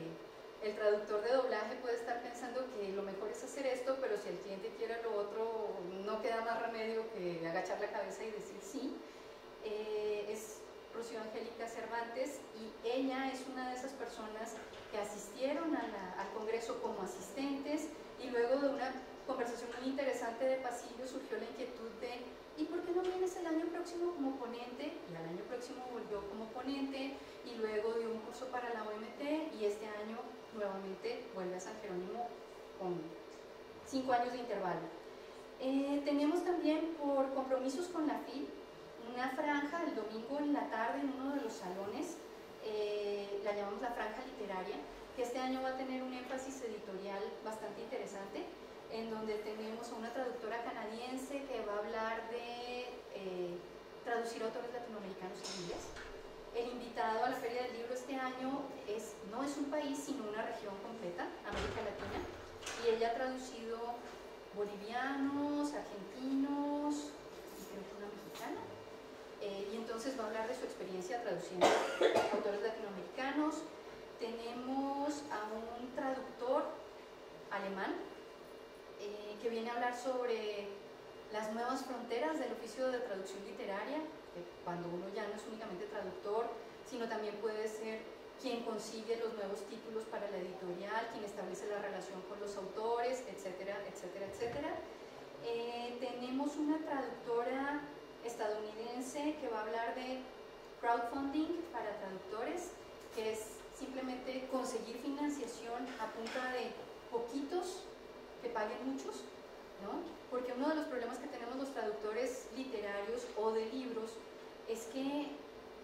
el traductor de doblaje puede estar pensando que lo mejor es hacer esto, pero si el cliente quiere lo otro, no queda más remedio que agachar la cabeza y decir sí. Es Rocío Angélica Cervantes, y ella es una de esas personas que asistieron al Congreso como asistentes, y luego de una conversación muy interesante de pasillo surgió la inquietud de ¿y por qué no vienes el año próximo como ponente? Y al año próximo volvió como ponente, y luego dio un curso para la OMT, y este año nuevamente vuelve a San Jerónimo con 5 años de intervalo. Tenemos también, por compromisos con la FIL, una franja el domingo en la tarde en uno de los salones, la llamamos la franja literaria, que este año va a tener un énfasis editorial bastante interesante, en donde tenemos a una traductora canadiense que va a hablar de traducir autores latinoamericanos en inglés. El invitado a la Feria del Libro este año no es un país, sino una región completa, América Latina, y ella ha traducido bolivianos, argentinos y creo que una mexicana, y entonces va a hablar de su experiencia traduciendo autores latinoamericanos. Tenemos a un traductor alemán que viene a hablar sobre las nuevas fronteras del oficio de traducción literaria, cuando uno ya no es únicamente traductor, sino también puede ser quien consigue los nuevos títulos para la editorial, quien establece la relación con los autores, etcétera, etcétera, etcétera. Tenemos una traductora estadounidense que va a hablar de crowdfunding para traductores, que es simplemente conseguir financiación a punta de poquitos que paguen muchos, ¿no? Porque uno de los problemas que tenemos los traductores literarios o de libros es que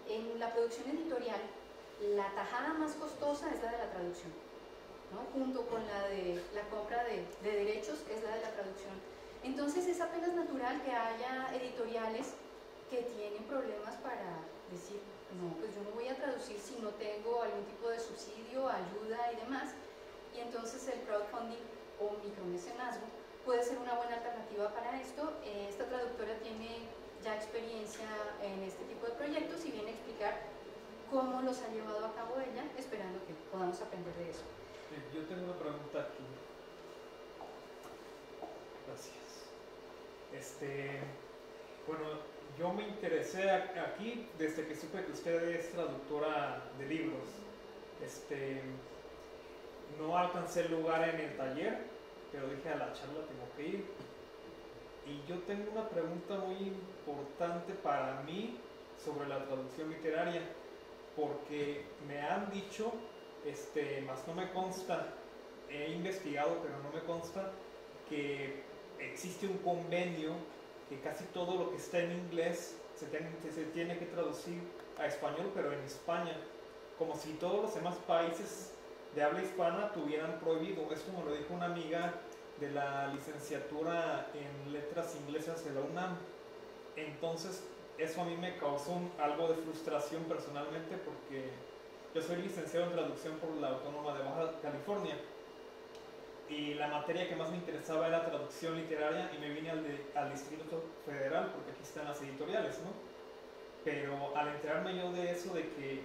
en la producción editorial la tajada más costosa es la de la traducción, ¿no? Junto con la de la compra de derechos es la de la traducción. Entonces es apenas natural que haya editoriales que tienen problemas para decir, no, pues yo no voy a traducir si no tengo algún tipo de subsidio, ayuda y demás, y entonces el crowdfunding o micromecenazgo puede ser una buena alternativa para esto. Esta traductora tiene ya experiencia en este tipo de proyectos y viene a explicar cómo los ha llevado a cabo ella, esperando que podamos aprender de eso. Yo tengo una pregunta aquí. Gracias. Bueno, yo me interesé aquí desde que supe que usted es traductora de libros. No alcancé lugar en el taller, pero dije a la charla tengo que ir. Y yo tengo una pregunta muy importante para mí sobre la traducción literaria, porque me han dicho, más no me consta, he investigado pero no me consta, que existe un convenio que casi todo lo que está en inglés se tiene que traducir a español, pero en España, como si todos los demás países de habla hispana tuvieran prohibido. Es como lo dijo una amiga de la licenciatura en letras inglesas de la UNAM. Entonces eso a mí me causó algo de frustración personalmente, porque yo soy licenciado en traducción por la Autónoma de Baja California y la materia que más me interesaba era traducción literaria, y me vine al Distrito Federal porque aquí están las editoriales, ¿no? Pero al enterarme yo de eso, de que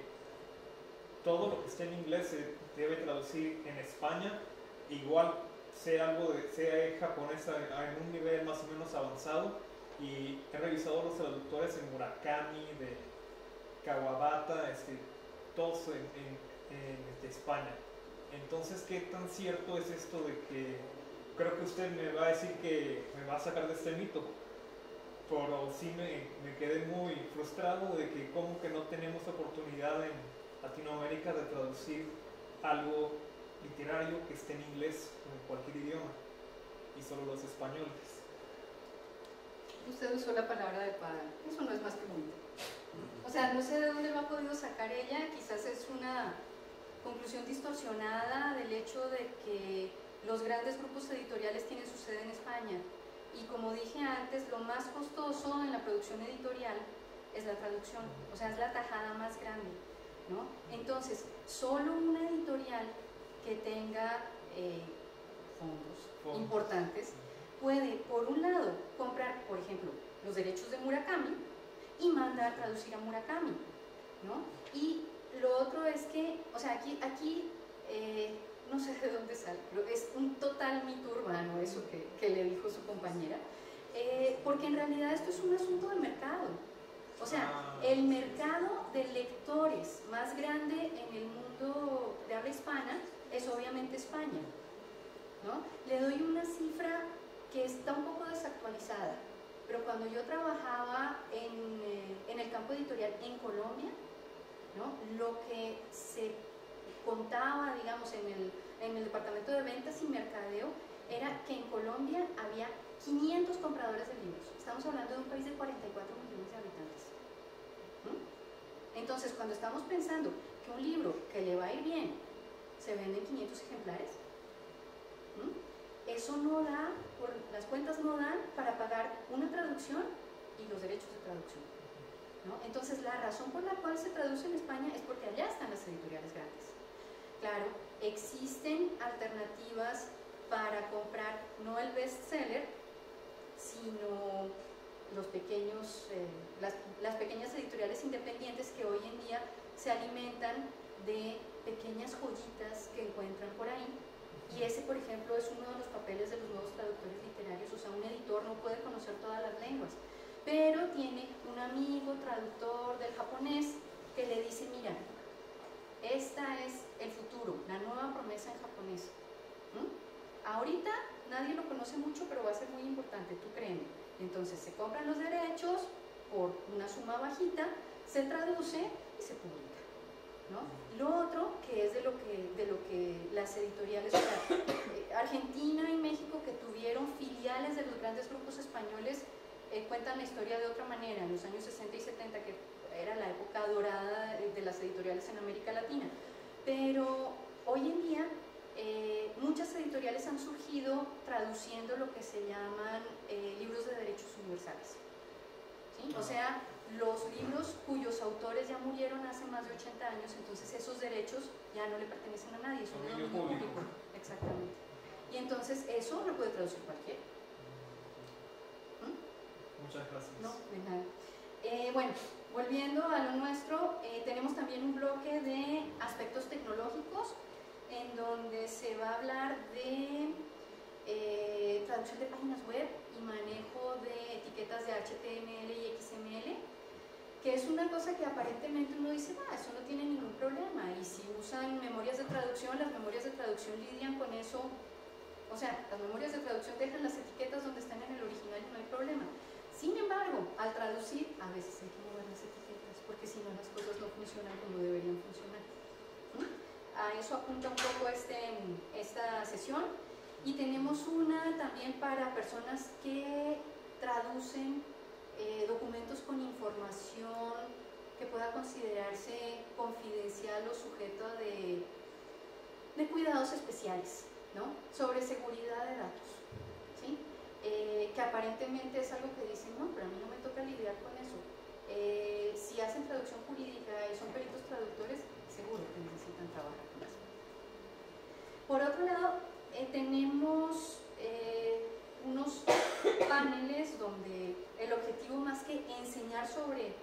todo lo que esté en inglés se debe traducir en España, igual sea japonesa en un nivel más o menos avanzado, y he revisado los traductores en Murakami, de Kawabata, todos en España. Entonces, ¿qué tan cierto es esto de que, creo que usted me va a decir que me va a sacar de este mito, pero sí me quedé muy frustrado de que como que no tenemos oportunidad en Latinoamérica de traducir algo literario que esté en inglés o en cualquier idioma, y solo los españoles? Usted usó la palabra de Pada, eso no es más que un mito. O sea, no sé de dónde lo ha podido sacar ella, quizás es una conclusión distorsionada del hecho de que los grandes grupos editoriales tienen su sede en España, y como dije antes, lo más costoso en la producción editorial es la traducción, o sea, es la tajada más grande. ¿no? Entonces, solo una editorial que tenga fondos importantes puede, por un lado, comprar, por ejemplo, los derechos de Murakami y mandar a traducir a Murakami, ¿no? Y lo otro es que, o sea, aquí no sé de dónde sale, pero es un total mito urbano eso que le dijo su compañera, porque en realidad esto es un asunto de mercado. O sea, el mercado de lectores más grande en el mundo de habla hispana es obviamente España, ¿no? Le doy una cifra que está un poco desactualizada, pero cuando yo trabajaba en el campo editorial en Colombia, ¿no? Lo que se contaba, digamos, en el departamento de ventas y mercadeo era que en Colombia había 500 compradores de libros. Estamos hablando de un país de 44 millones de habitantes. Entonces, cuando estamos pensando que un libro que le va a ir bien se vende en 500 ejemplares, eso no da, las cuentas no dan para pagar una traducción y los derechos de traducción, ¿no? Entonces, la razón por la cual se traduce en España es porque allá están las editoriales grandes. Claro, existen alternativas para comprar no el bestseller, sino los pequeños, las pequeñas editoriales independientes que hoy en día se alimentan de pequeñas joyitas que encuentran por ahí. Y ese, por ejemplo, es uno de los papeles de los nuevos traductores literarios. O sea, un editor no puede conocer todas las lenguas, pero tiene un amigo traductor del japonés que le dice, mira, esta es el futuro, la nueva promesa en japonés. Ahorita nadie lo conoce mucho, pero va a ser muy importante, tú créeme. Entonces se compran los derechos por una suma bajita, se traduce y se publica, ¿no? Lo otro, que es de lo que las editoriales, o sea, Argentina y México, que tuvieron filiales de los grandes grupos españoles, cuentan la historia de otra manera, en los años 60 y 70, que era la época dorada de las editoriales en América Latina. Pero hoy en día muchas editoriales han surgido traduciendo lo que se llaman libros de derechos universales, ¿sí? O sea, los libros cuyos autores ya murieron hace más de 80 años, entonces esos derechos ya no le pertenecen a nadie, son de dominio público. Exactamente. Y entonces eso lo puede traducir cualquiera. Muchas gracias. No, de nada. Bueno, volviendo a lo nuestro, tenemos también un bloque de aspectos tecnológicos en donde se va a hablar de traducción de páginas web y manejo de etiquetas de HTML y XML, que es una cosa que aparentemente uno dice, eso no tiene ningún problema, y si usan memorias de traducción, las memorias de traducción lidian con eso. O sea, las memorias de traducción dejan las etiquetas donde están en el original y no hay problema. Sin embargo, al traducir, a veces hay que mover las etiquetas, porque si no las cosas no funcionan como deberían funcionar. A eso apunta un poco esta sesión. Y tenemos una también para personas que traducen documentos con información que pueda considerarse confidencial o sujeto de cuidados especiales, ¿no? Sobre seguridad de datos, ¿sí? Que aparentemente es algo que dicen, no, pero a mí no me toca lidiar con eso. Si hacen traducción jurídica y son peritos traductores, seguro que necesitan trabajar con eso. Por otro lado, tenemos unos paneles donde el objetivo, más que enseñar sobre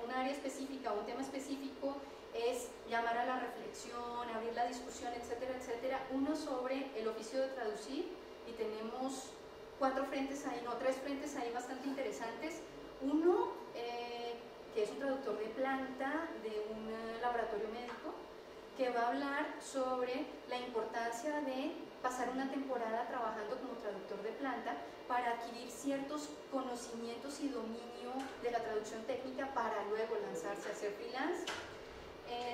un área específica o un tema específico, es llamar a la reflexión, abrir la discusión, etcétera, etcétera. Uno sobre el oficio de traducir, y tenemos 3 frentes ahí bastante interesantes. Uno, que es un traductor de planta de un laboratorio médico, que va a hablar sobre la importancia de pasar una temporada trabajando como traductor de planta para adquirir ciertos conocimientos y dominio de la traducción técnica para luego lanzarse a ser freelance.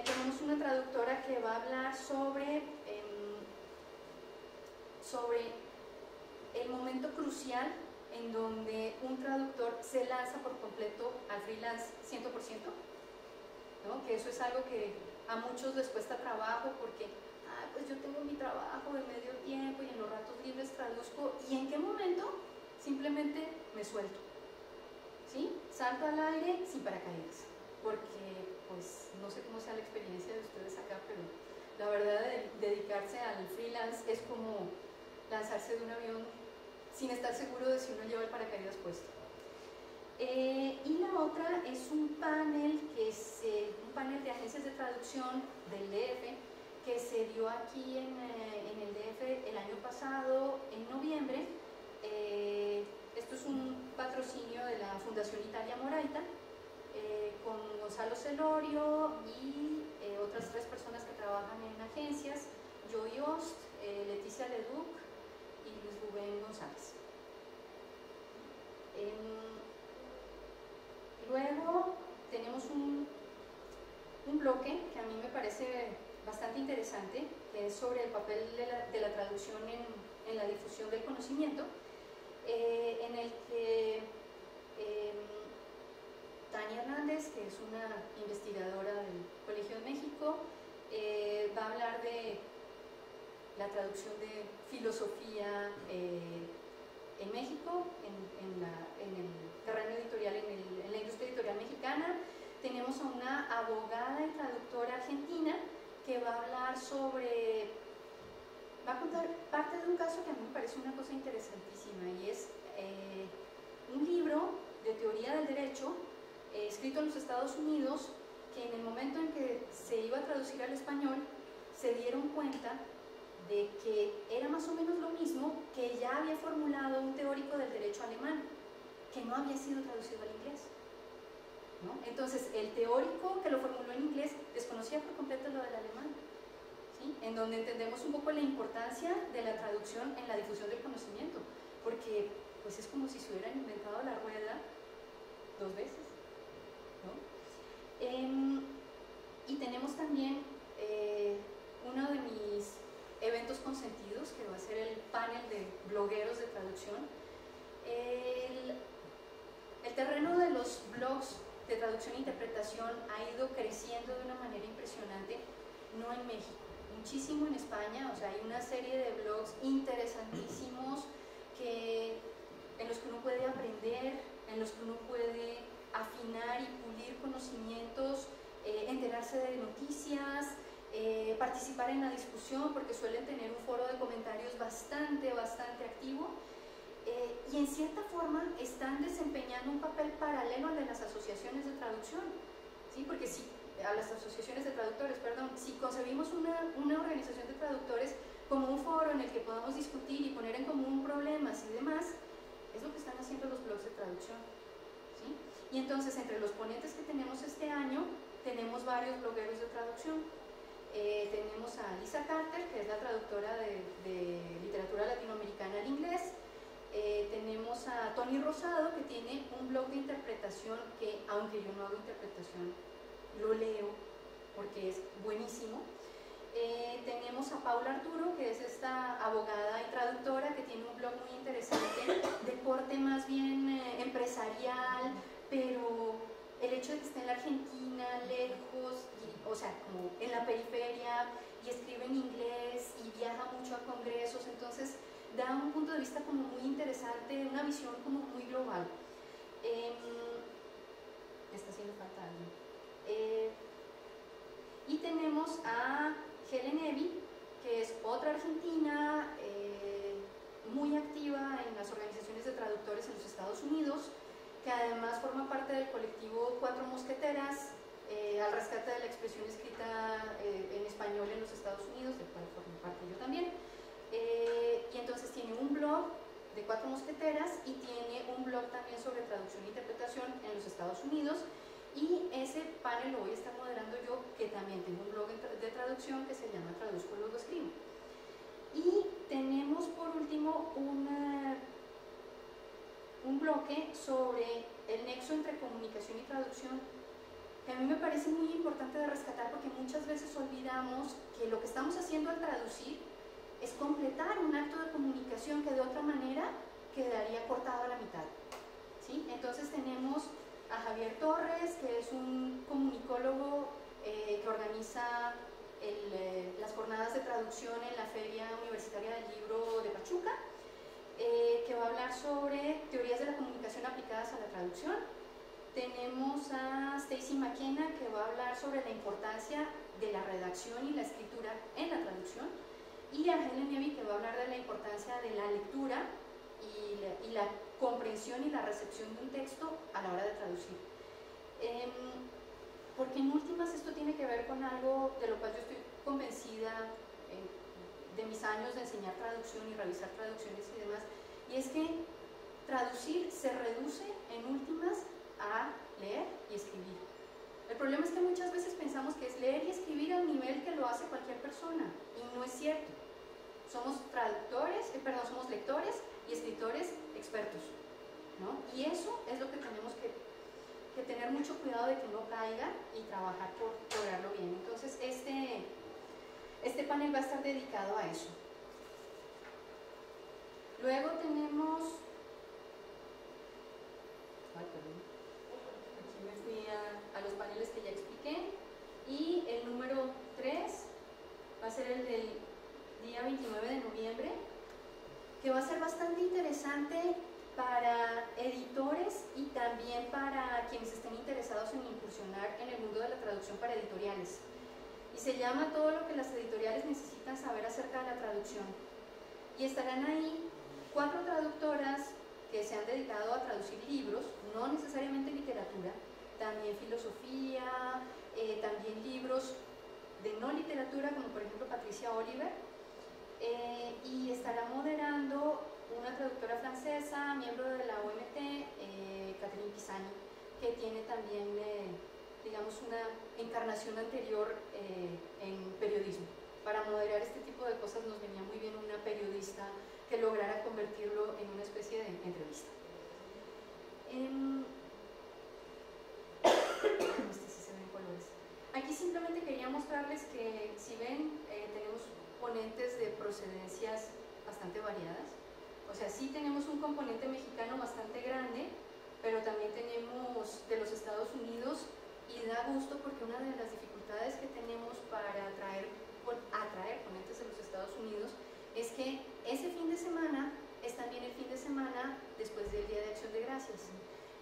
Tenemos una traductora que va a hablar sobre el momento crucial en donde un traductor se lanza por completo al freelance 100%, ¿no? Que eso es algo que a muchos les cuesta trabajo porque, pues yo tengo mi trabajo de medio tiempo y en los ratos libres traduzco, y en qué momento simplemente me suelto, ¿sí? Salto al aire sin paracaídas, porque pues no sé cómo sea la experiencia de ustedes acá, pero la verdad de dedicarse al freelance es como lanzarse de un avión sin estar seguro de si uno lleva el paracaídas puesto. Y la otra es un panel de agencias de traducción del DF que se dio aquí en el DF el año pasado, en noviembre. Esto es un patrocinio de la Fundación Italia Moraita, con Gonzalo Celorio y otras 3 personas que trabajan en agencias, Joy Ost, Leticia Leduc y Luis Rubén González. Luego tenemos un bloque que a mí me parece bastante interesante, que es sobre el papel de la traducción en la difusión del conocimiento, en el que Tania Hernández, que es una investigadora del Colegio de México, va a hablar de la traducción de filosofía en México, en el terreno editorial, en la industria editorial mexicana. Tenemos a una abogada y traductora argentina que va a hablar va a contar parte de un caso que a mí me parece una cosa interesantísima, y es un libro de teoría del derecho escrito en los Estados Unidos, que en el momento en que se iba a traducir al español se dieron cuenta de que era más o menos lo mismo que ya había formulado un teórico del derecho alemán, que no había sido traducido al inglés, ¿no? Entonces el teórico que lo formuló en inglés desconocía por completo lo del alemán, ¿sí? En donde entendemos un poco la importancia de la traducción en la difusión del conocimiento, porque pues es como si se hubieran inventado la rueda 2 veces, ¿no? Y tenemos también uno de mis eventos consentidos, que va a ser el panel de blogueros de traducción. El terreno de los blogs de traducción e interpretación ha ido creciendo de una manera impresionante, no en México, muchísimo en España. O sea, hay una serie de blogs interesantísimos en los que uno puede aprender, en los que uno puede afinar y pulir conocimientos, enterarse de noticias, participar en la discusión, porque suelen tener un foro de comentarios bastante activo, y en cierta forma están desempeñando un papel paralelo al de las asociaciones de traducción, ¿sí? Porque a las asociaciones de traductores, perdón, si concebimos una organización de traductores como un foro en el que podamos discutir y poner en común problemas y demás, es lo que están haciendo los blogs de traducción, ¿sí? Y entonces, entre los ponentes que tenemos este año, tenemos varios blogueros de traducción. Tenemos a Lisa Carter, que es la traductora de literatura latinoamericana al inglés. Tenemos a Tony Rosado, que tiene un blog de interpretación que, aunque yo no hago interpretación, lo leo porque es buenísimo. Tenemos a Paula Arturo, que es esta abogada y traductora que tiene un blog muy interesante de corte más bien empresarial, pero el hecho de que esté en la Argentina, lejos, o sea, como en la periferia, y escribe en inglés y viaja mucho a congresos, entonces da un punto de vista como muy interesante, una visión como muy global. Está haciendo falta alguien. Y tenemos a Helen Evi, que es otra argentina muy activa en las organizaciones de traductores en los Estados Unidos, que además forma parte del colectivo Cuatro Mosqueteras, al rescate de la expresión escrita en español en los Estados Unidos, del cual formo parte yo también. Y entonces tiene un blog de Cuatro Mosqueteras y tiene un blog también sobre traducción e interpretación en los Estados Unidos, y ese panel lo voy a estar moderando yo, que también tengo un blog de traducción que se llama Traduzco, luego escribo. Y tenemos por último un bloque sobre el nexo entre comunicación y traducción, que a mí me parece muy importante de rescatar, porque muchas veces olvidamos que lo que estamos haciendo al traducir es completar un acto de comunicación que de otra manera quedaría cortado a la mitad, ¿sí? Entonces tenemos a Javier Torres, que es un comunicólogo que organiza las jornadas de traducción en la Feria Universitaria del Libro de Pachuca, que va a hablar sobre teorías de la comunicación aplicadas a la traducción. Tenemos a Stacy McKenna, que va a hablar sobre la importancia de la redacción y la escritura en la traducción, y a Helen Nevy, que va a hablar de la importancia de la lectura y la comprensión y la recepción de un texto a la hora de traducir. Porque en últimas esto tiene que ver con algo de lo cual yo estoy convencida de mis años de enseñar traducción y revisar traducciones y demás, y es que traducir se reduce en últimas a leer y escribir. El problema es que muchas veces pensamos que es leer y escribir al nivel que lo hace cualquier persona, y no es cierto. Somos somos lectores y escritores expertos, ¿no? Y eso es lo que tenemos que tener mucho cuidado de que no caiga y trabajar por lograrlo bien. Entonces este panel va a estar dedicado a eso. Luego tenemos... Aquí me fui a los paneles que ya expliqué. Y el número 3 va a ser el del día 29 de noviembre, que va a ser bastante interesante para editores y también para quienes estén interesados en incursionar en el mundo de la traducción para editoriales. Y se llama Todo lo que las editoriales necesitan saber acerca de la traducción. Y estarán ahí 4 traductoras que se han dedicado a traducir libros, no necesariamente literatura, también filosofía, también libros de no literatura, como por ejemplo Patricia Oliver, y estará moderando una traductora francesa, miembro de la OMT, Catherine Pisani, que tiene también, digamos, una encarnación anterior en periodismo. Para moderar este tipo de cosas nos venía muy bien una periodista que lograra convertirlo en una especie de entrevista. Este sí se ven colores. Aquí simplemente quería mostrarles que, si ven, tenemos ponentes de procedencias bastante variadas. O sea, sí tenemos un componente mexicano bastante grande, pero también tenemos de los Estados Unidos, y da gusto porque una de las dificultades que tenemos para atraer ponentes de los Estados Unidos es que ese fin de semana es también el fin de semana después del Día de Acción de Gracias,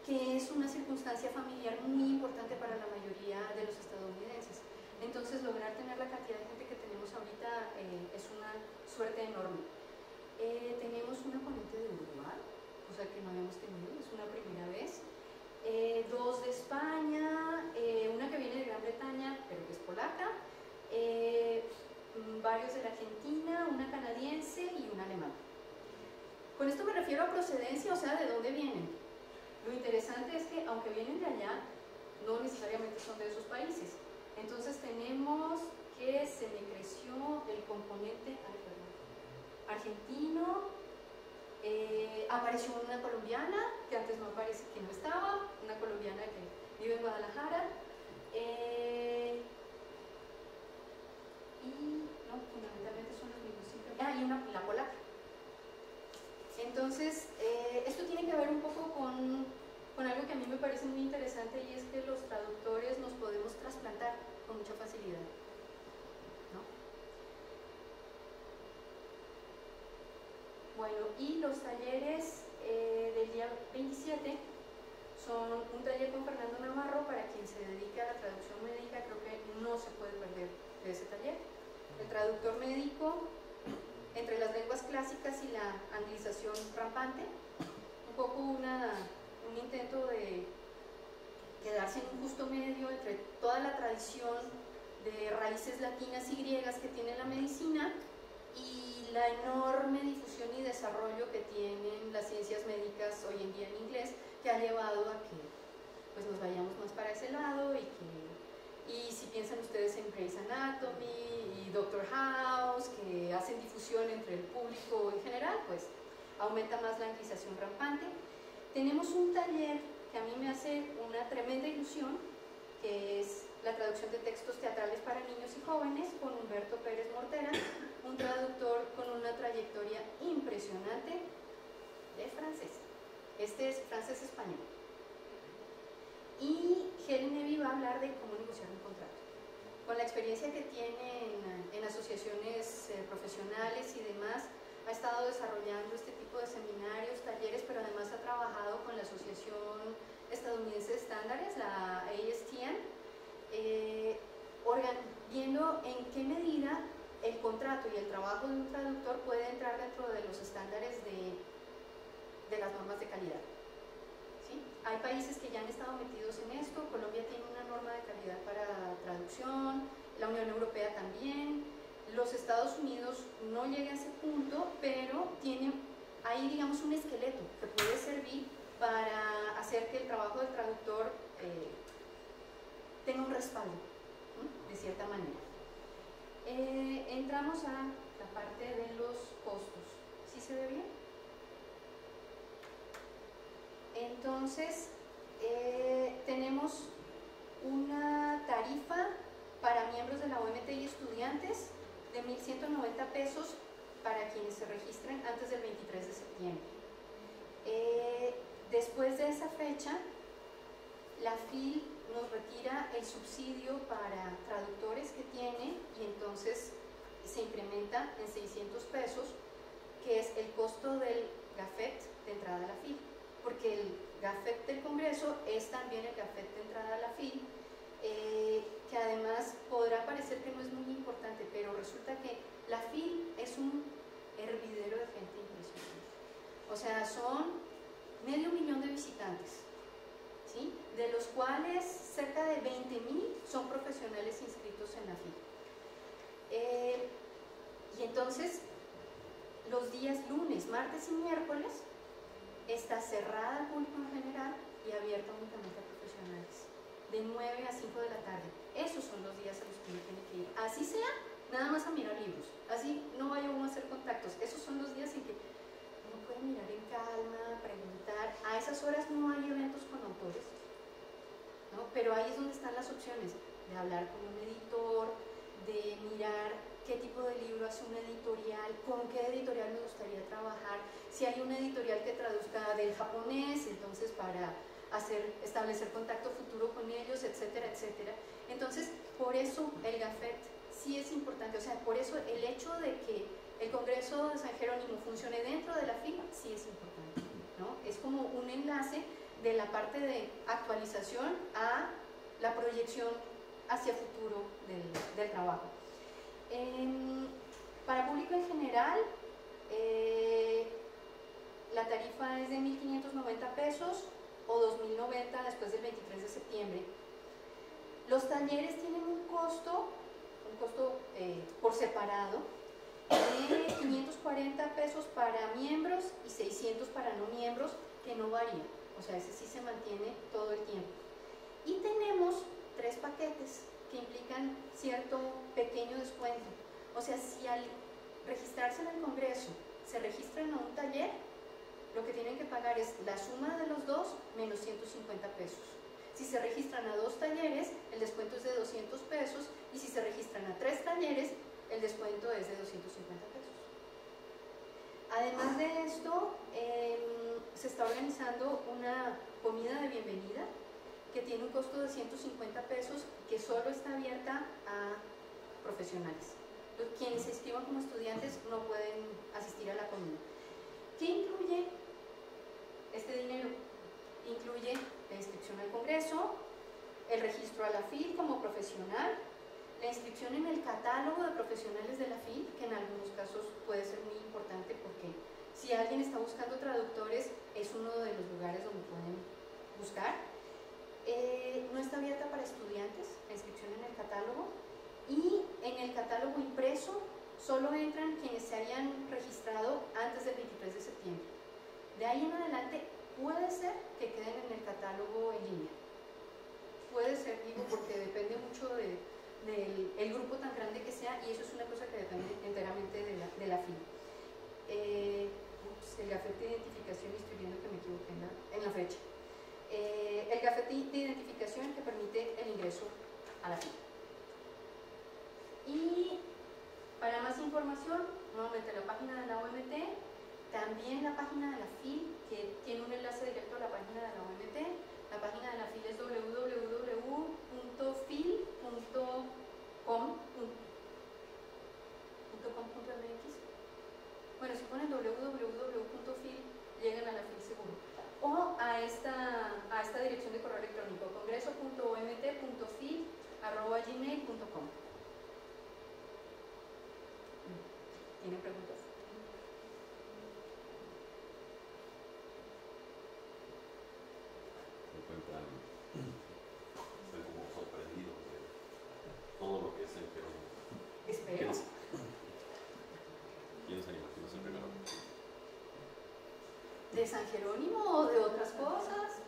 que es una circunstancia familiar muy importante para la mayoría de los estadounidenses. Entonces, lograr tener la cantidad de gente que tenemos ahorita es una suerte enorme. Tenemos una ponente de Uruguay, cosa que no habíamos tenido, es una primera vez. 2 de España, una que viene de Gran Bretaña, pero que es polaca, varios de la Argentina, una canadiense y una alemana. Con esto me refiero a procedencia, o sea, de dónde vienen. Lo interesante es que, aunque vienen de allá, no necesariamente son de esos países. Entonces tenemos que se me creció el componente argentino, apareció una colombiana, que antes no aparece, que no estaba, una colombiana que vive en Guadalajara, y no, fundamentalmente son los mismos, y la polaca. Entonces, esto tiene que ver un poco con algo que a mí me parece muy interesante, y es que los traductores nos podemos trasplantar con mucha facilidad, ¿no? Bueno, y los talleres del día 27 son un taller con Fernando Navarro para quien se dedique a la traducción médica. Creo que no se puede perder de ese taller. El traductor médico entre las lenguas clásicas y la anglización rampante, un poco un intento de quedarse en un justo medio entre toda la tradición de raíces latinas y griegas que tiene la medicina y la enorme difusión y desarrollo que tienen las ciencias médicas hoy en día en inglés, que ha llevado a que pues, nos vayamos más para ese lado, y si piensan ustedes en Grey's Anatomy y Doctor House, que hacen difusión entre el público en general, pues aumenta más la anglización rampante. Tenemos un taller que a mí me hace una tremenda ilusión, que es la traducción de textos teatrales para niños y jóvenes, con Humberto Pérez Mortera, un traductor con una trayectoria impresionante de francés. Este es francés-español. Y Helen Nevy va a hablar de cómo negociar un contrato. Con la experiencia que tiene en asociaciones profesionales y demás, ha estado desarrollando este tipo de seminarios, talleres, pero además ha trabajado con la Asociación Estadounidense de Estándares, la ASTM, viendo en qué medida el contrato y el trabajo de un traductor puede entrar dentro de los estándares de las normas de calidad. ¿Sí? Hay países que ya han estado metidos en esto. Colombia tiene una norma de calidad para traducción, la Unión Europea también, los Estados Unidos no llega a ese punto, pero tiene ahí, digamos, un esqueleto que puede servir para hacer que el trabajo del traductor tenga un respaldo, ¿no? De cierta manera. Entramos a la parte de los costos. ¿Sí se ve bien? Entonces, tenemos una tarifa para miembros de la OMT y estudiantes de 1.190 pesos para quienes se registren antes del 23 de septiembre. Después de esa fecha, la FIL nos retira el subsidio para traductores que tiene y entonces se incrementa en 600 pesos, que es el costo del gafet de entrada a la FIL, porque el gafet del Congreso es también el gafet de entrada a la FIL, que además podrá parecer que no es muy importante, pero resulta que la FIL es un hervidero de gente impresionante. O sea, son 500,000 de visitantes, ¿sí? De los cuales cerca de 20,000 son profesionales inscritos en la FIL. Y entonces, los días lunes, martes y miércoles está cerrada al público en general y abierta únicamente a profesionales, de 9 a 5 de la tarde. Esos son los días a los que uno tiene que ir. Así sea, nada más a mirar libros. Así no vaya uno a hacer contactos. Esos son los días en que uno puede mirar en calma, preguntar. A esas horas no hay eventos con autores, ¿no? Pero ahí es donde están las opciones de hablar con un editor, de mirar qué tipo de libro hace una editorial, con qué editorial me gustaría trabajar, si hay una editorial que traduzca del japonés, entonces para establecer contacto futuro con ellos, etcétera, etcétera. Entonces, por eso el gafet sí es importante, o sea, por eso el hecho de que el Congreso de San Jerónimo funcione dentro de la FIL sí es importante, ¿no? Es como un enlace de la parte de actualización a la proyección hacia futuro del trabajo. Para público en general, la tarifa es de 1.590 pesos o 2.090 después del 23 de septiembre. Los talleres tienen un costo por separado de 540 pesos para miembros y 600 para no miembros, que no varía, o sea, ese sí se mantiene todo el tiempo. Y tenemos 3 paquetes que implican cierto pequeño descuento. O sea, si al registrarse en el Congreso se registran a un taller, lo que tienen que pagar es la suma de los dos menos 150 pesos. Si se registran a 2 talleres, el descuento es de 200 pesos, y si se registran a 3 talleres, el descuento es de 250 pesos. Además de esto, se está organizando una comida de bienvenida que tiene un costo de 150 pesos, que solo está abierta a profesionales. Quienes se inscriban como estudiantes no pueden asistir a la comida. ¿Qué incluye este dinero? Incluye la inscripción al Congreso, el registro a la FIL como profesional, la inscripción en el catálogo de profesionales de la FIL, que en algunos casos puede ser muy importante porque si alguien está buscando traductores, es uno de los lugares donde pueden buscar. No está abierta para estudiantes, la inscripción en el catálogo, y en el catálogo impreso solo entran quienes se hayan registrado antes del 23 de septiembre. De ahí en adelante puede ser que queden en el catálogo en línea. Puede ser, digo, porque depende mucho del grupo tan grande que sea, y eso es una cosa que depende enteramente de la FIL. El gafete de identificación, y estoy viendo que me equivoqué en la fecha. El gafete de identificación que permite el ingreso a la FIL. Y para más información, nuevamente la página de la OMT, también la página de la FIL, que tiene un enlace directo a la página de la OMT. La página de la FIL es www.fil.com.mx. Bueno, si ponen www.fil, llegan a la FIL seguro. O a esta dirección de San Jerónimo o de otras cosas.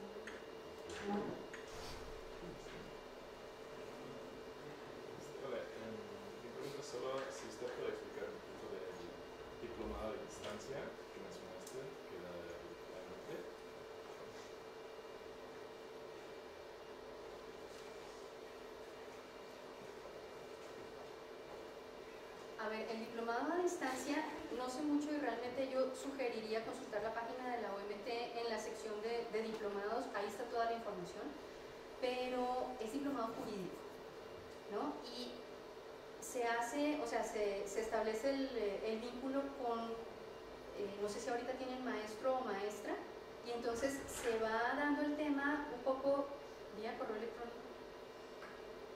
Mi pregunta es solo si usted puede explicar un poquito del diplomado de distancia que mencionaste, que era la MT. A ver, el diplomado a distancia, no sé mucho y realmente yo sugeriría consultar la página de la OMT en la sección de diplomados, ahí está toda la información, pero es diplomado jurídico, ¿no? Y se hace, o sea, se establece el vínculo con, no sé si ahorita tienen maestro o maestra, y entonces se va dando el tema un poco vía correo electrónico,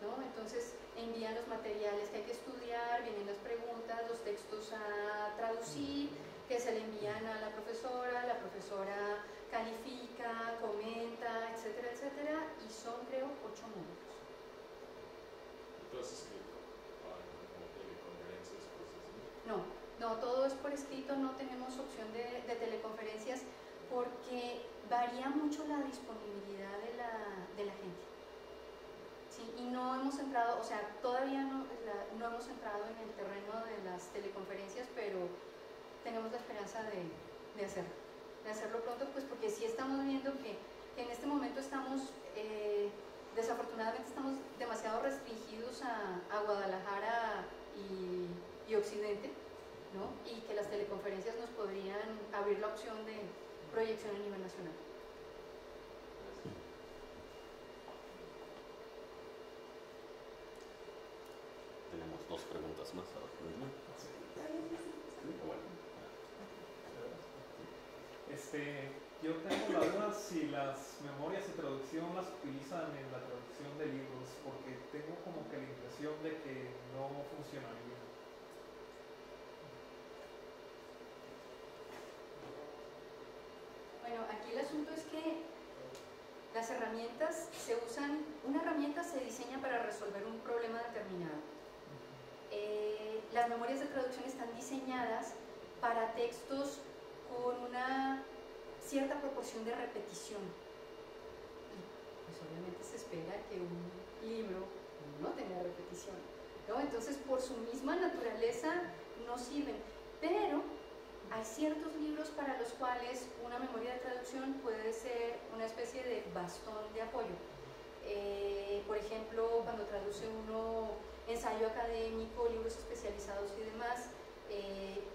¿no? Entonces envían los materiales que hay que estudiar, vienen las preguntas, los textos a traducir, que se le envían a la profesora califica, comenta, etcétera, etcétera, y son creo 8 módulos. Entonces, como teleconferencias, cosas así. No, todo es por escrito, no tenemos opción de teleconferencias porque varía mucho la disponibilidad de la gente. Sí, y no hemos entrado, o sea, todavía no hemos entrado en el terreno de las teleconferencias, pero tenemos la esperanza de hacerlo pronto, pues porque sí estamos viendo que en este momento estamos, desafortunadamente estamos demasiado restringidos a Guadalajara y Occidente, ¿no? Y que las teleconferencias nos podrían abrir la opción de proyección a nivel nacional. Tenemos 2 preguntas más ahora. Yo tengo la duda si las memorias de traducción las utilizan en la traducción de libros, porque tengo como que la impresión de que no funcionaría. Bueno, aquí el asunto es que las herramientas se usan, una herramienta se diseña para resolver un problema determinado. Las memorias de traducción están diseñadas para textos con una cierta proporción de repetición. Y pues obviamente se espera que un libro no tenga repetición, ¿no? Entonces por su misma naturaleza no sirven, pero hay ciertos libros para los cuales una memoria de traducción puede ser una especie de bastón de apoyo. Por ejemplo, cuando traduce uno ensayo académico, libros especializados y demás,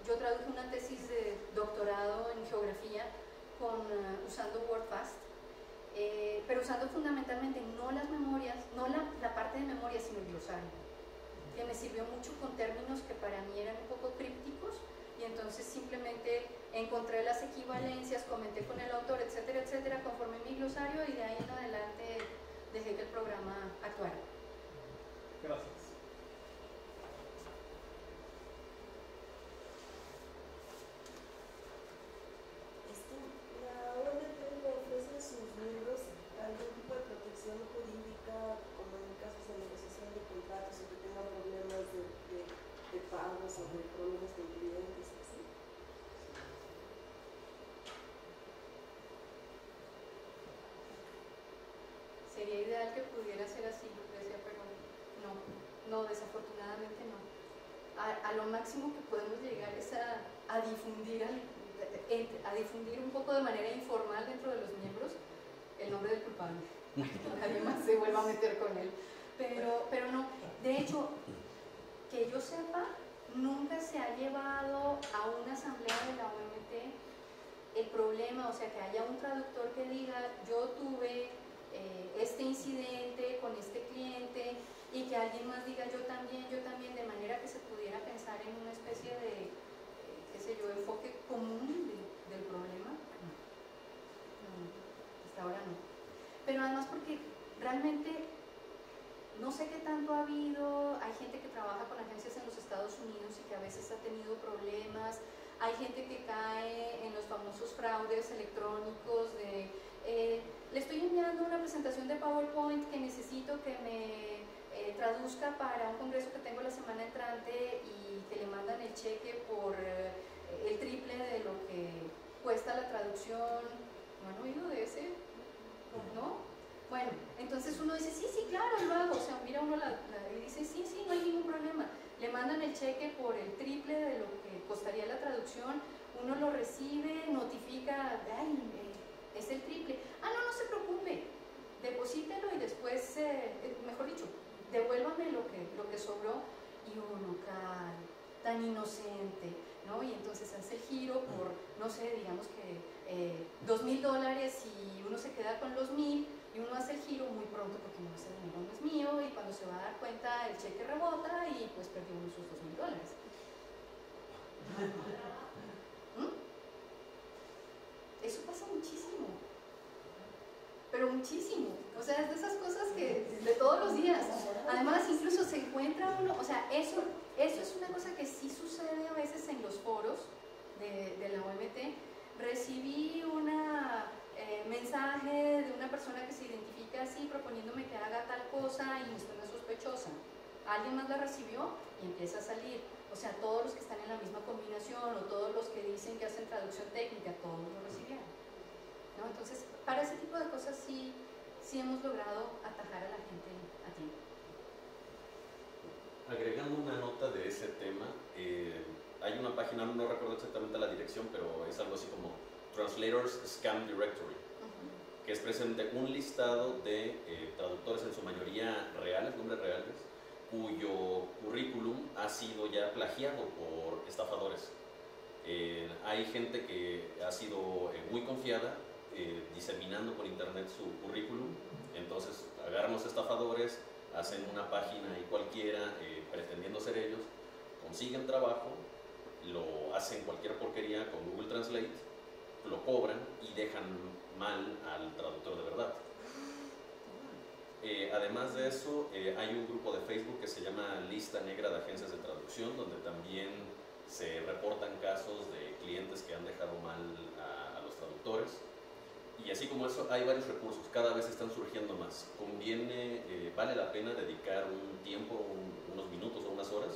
yo traduje una tesis de doctorado en geografía usando WordFast, pero usando fundamentalmente no las memorias, no la parte de memoria, sino el glosario, que me sirvió mucho con términos que para mí eran un poco crípticos, y entonces simplemente encontré las equivalencias, comenté con el autor, etcétera, etcétera, conformé mi glosario y de ahí en adelante dejé que el programa actuara. Gracias. La OMT le ofrece a sus miembros algún tipo de protección jurídica, como en casos de negociación de contratos o que tengan problemas de pagos o de problemas con clientes, así. Sería ideal que pudiera ser así, Lucrecia, pero no, desafortunadamente no. A lo máximo que podemos llegar es a difundir un poco de manera informal dentro de los miembros el nombre del culpable. Nadie más se vuelva a meter con él. Pero no, de hecho, que yo sepa, nunca se ha llevado a una asamblea de la OMT el problema, o sea, que haya un traductor que diga, yo tuve este incidente con este cliente, y que alguien más diga yo también, de manera que se pudiera pensar en una especie de, qué sé yo, enfoque común del problema. No, hasta ahora no. Pero además porque realmente no sé qué tanto ha habido, hay gente que trabaja con agencias en los Estados Unidos y que a veces ha tenido problemas, hay gente que cae en los famosos fraudes electrónicos de le estoy enviando una presentación de PowerPoint que necesito que me traduzca para un congreso que tengo la semana entrante, y que le mandan el cheque por el triple de lo que cuesta pasa la traducción. ¿No han oído de ese? ¿No? Bueno, entonces uno dice, sí, sí, claro, lo hago. O sea, mira uno y dice, sí, sí, no hay ningún problema. Le mandan el cheque por el triple de lo que costaría la traducción, uno lo recibe, notifica, ay, es el triple. Ah, no, no se preocupe, deposítelo y después, mejor dicho, devuélvame lo que sobró. Y uno cae, tan inocente, ¿no? Y entonces hace el giro por, no sé, digamos que $2,000 y uno se queda con los 1,000 y uno hace el giro muy pronto porque no, ese dinero no es mío, y cuando se va a dar cuenta el cheque rebota y pues perdió uno sus $2,000. Eso pasa muchísimo, pero muchísimo. O sea, es de esas cosas que de todos los días. Además, incluso se encuentra uno, o sea, eso es una cosa que sí sucede a veces en los foros de la OMT. Recibí un mensaje de una persona que se identifica así, proponiéndome que haga tal cosa y me suena sospechosa. Alguien más la recibió y empieza a salir. O sea, todos los que están en la misma combinación o todos los que dicen que hacen traducción técnica, todos lo recibieron, ¿no? Entonces, para ese tipo de cosas sí hemos logrado atajar a la gente a tiempo. Agregando una nota de ese tema, hay una página, no recuerdo exactamente la dirección, pero es algo así como Translators Scam Directory, que es presente un listado de traductores, en su mayoría reales, nombres reales, cuyo currículum ha sido ya plagiado por estafadores. Hay gente que ha sido muy confiada diseminando por internet su currículum. Entonces agarran los estafadores, hacen una página y cualquiera pretendiendo ser ellos, consiguen trabajo, lo hacen cualquier porquería con Google Translate, lo cobran y dejan mal al traductor de verdad. Además de eso, hay un grupo de Facebook que se llama Lista Negra de Agencias de Traducción, donde también se reportan casos de clientes que han dejado mal a los traductores. Y así como eso, hay varios recursos, cada vez están surgiendo más. Vale la pena dedicar un tiempo, unos minutos o unas horas,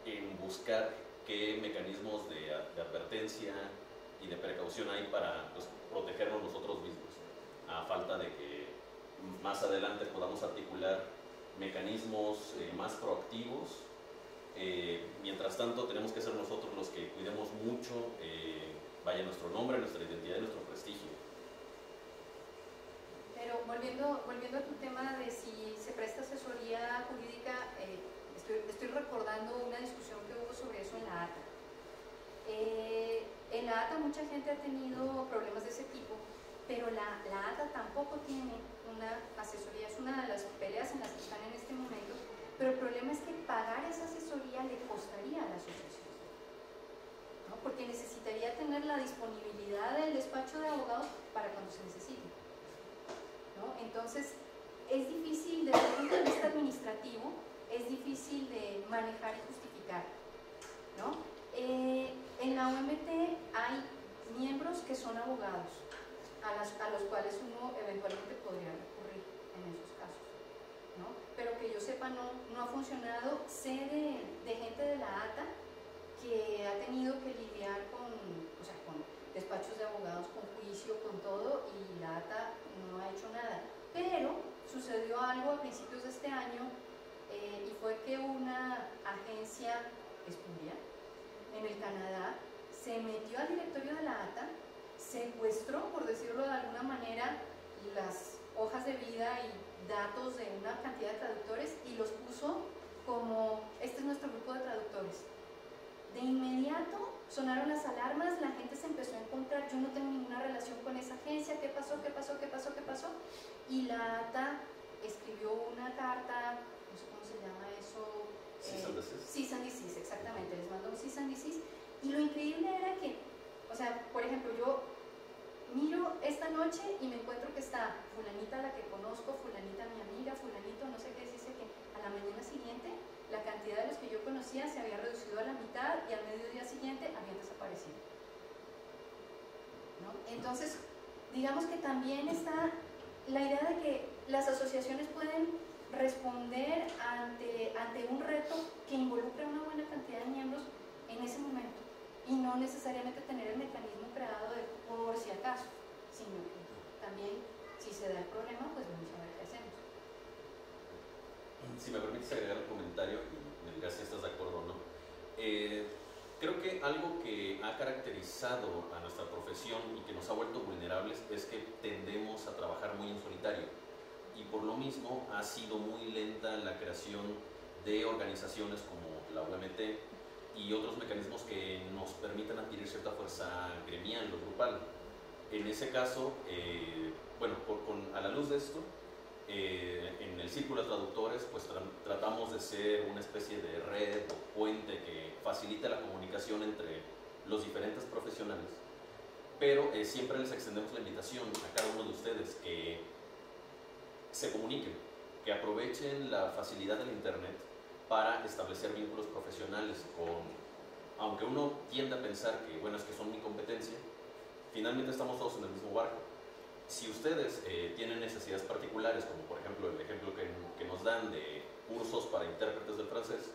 en buscar qué mecanismos de advertencia y de precaución hay para pues, protegernos nosotros mismos, a falta de que más adelante podamos articular mecanismos más proactivos. Mientras tanto, tenemos que ser nosotros los que cuidemos mucho nuestro nombre, nuestra identidad y nuestro prestigio. Pero volviendo a tu tema de si se presta asesoría jurídica, estoy recordando una discusión que hubo sobre eso en la ATA. En la ATA mucha gente ha tenido problemas de ese tipo, pero la ATA tampoco tiene una asesoría, es una de las peleas en las que están en este momento, pero el problema es que pagar esa asesoría le costaría a la asociación, ¿no? Porque necesitaría tener la disponibilidad del despacho de abogados para cuando se necesite, ¿no? Entonces, es difícil desde el punto de vista administrativo, es difícil de manejar y justificar, ¿no? En la OMT hay miembros que son abogados, a los cuales uno eventualmente podría recurrir en esos casos, ¿no? Pero que yo sepa no ha funcionado. Sé de gente de la ATA que ha tenido que lidiar con despachos de abogados, con juicio, con todo, y la ATA no ha hecho nada. Pero sucedió algo a principios de este año y fue que una agencia espuria en el Canadá se metió al directorio de la ATA, secuestró, por decirlo de alguna manera, las hojas de vida y datos de una cantidad de traductores y los puso como, este es nuestro grupo de traductores. De inmediato sonaron las alarmas, la gente se empezó a encontrar, yo no tengo ninguna relación con esa agencia, ¿qué pasó? Y la ATA escribió una carta, no sé cómo se llama eso, cease and desist, exactamente, les mandó un cease and desist. Y lo increíble era que, o sea, por ejemplo, yo miro esta noche y me encuentro que está fulanita la que conozco, fulanita mi amiga, fulanito no sé qué, dice que a la mañana siguiente la cantidad de los que yo conocía se había reducido a la mitad y al mediodía siguiente habían desaparecido, ¿no? Entonces, digamos que también está la idea de que las asociaciones pueden responder ante un reto que involucre una buena cantidad de miembros en ese momento y no necesariamente tener el mecanismo creado de por si me permites agregar un comentario y me digas si estás de acuerdo o no. Creo que algo que ha caracterizado a nuestra profesión y que nos ha vuelto vulnerables es que tendemos a trabajar muy en solitario, y por lo mismo ha sido muy lenta la creación de organizaciones como la UMT y otros mecanismos que nos permitan adquirir cierta fuerza gremial o grupal. En ese caso, bueno, a la luz de esto, en el Círculo de Traductores pues tratamos de ser una especie de red o puente que facilite la comunicación entre los diferentes profesionales, pero siempre les extendemos la invitación a cada uno de ustedes que se comuniquen, que aprovechen la facilidad del internet para establecer vínculos profesionales aunque uno tiende a pensar que bueno, es que son mi competencia, finalmente estamos todos en el mismo barco. Si ustedes tienen necesidades particulares, como por ejemplo el ejemplo que nos dan de cursos para intérpretes del francés,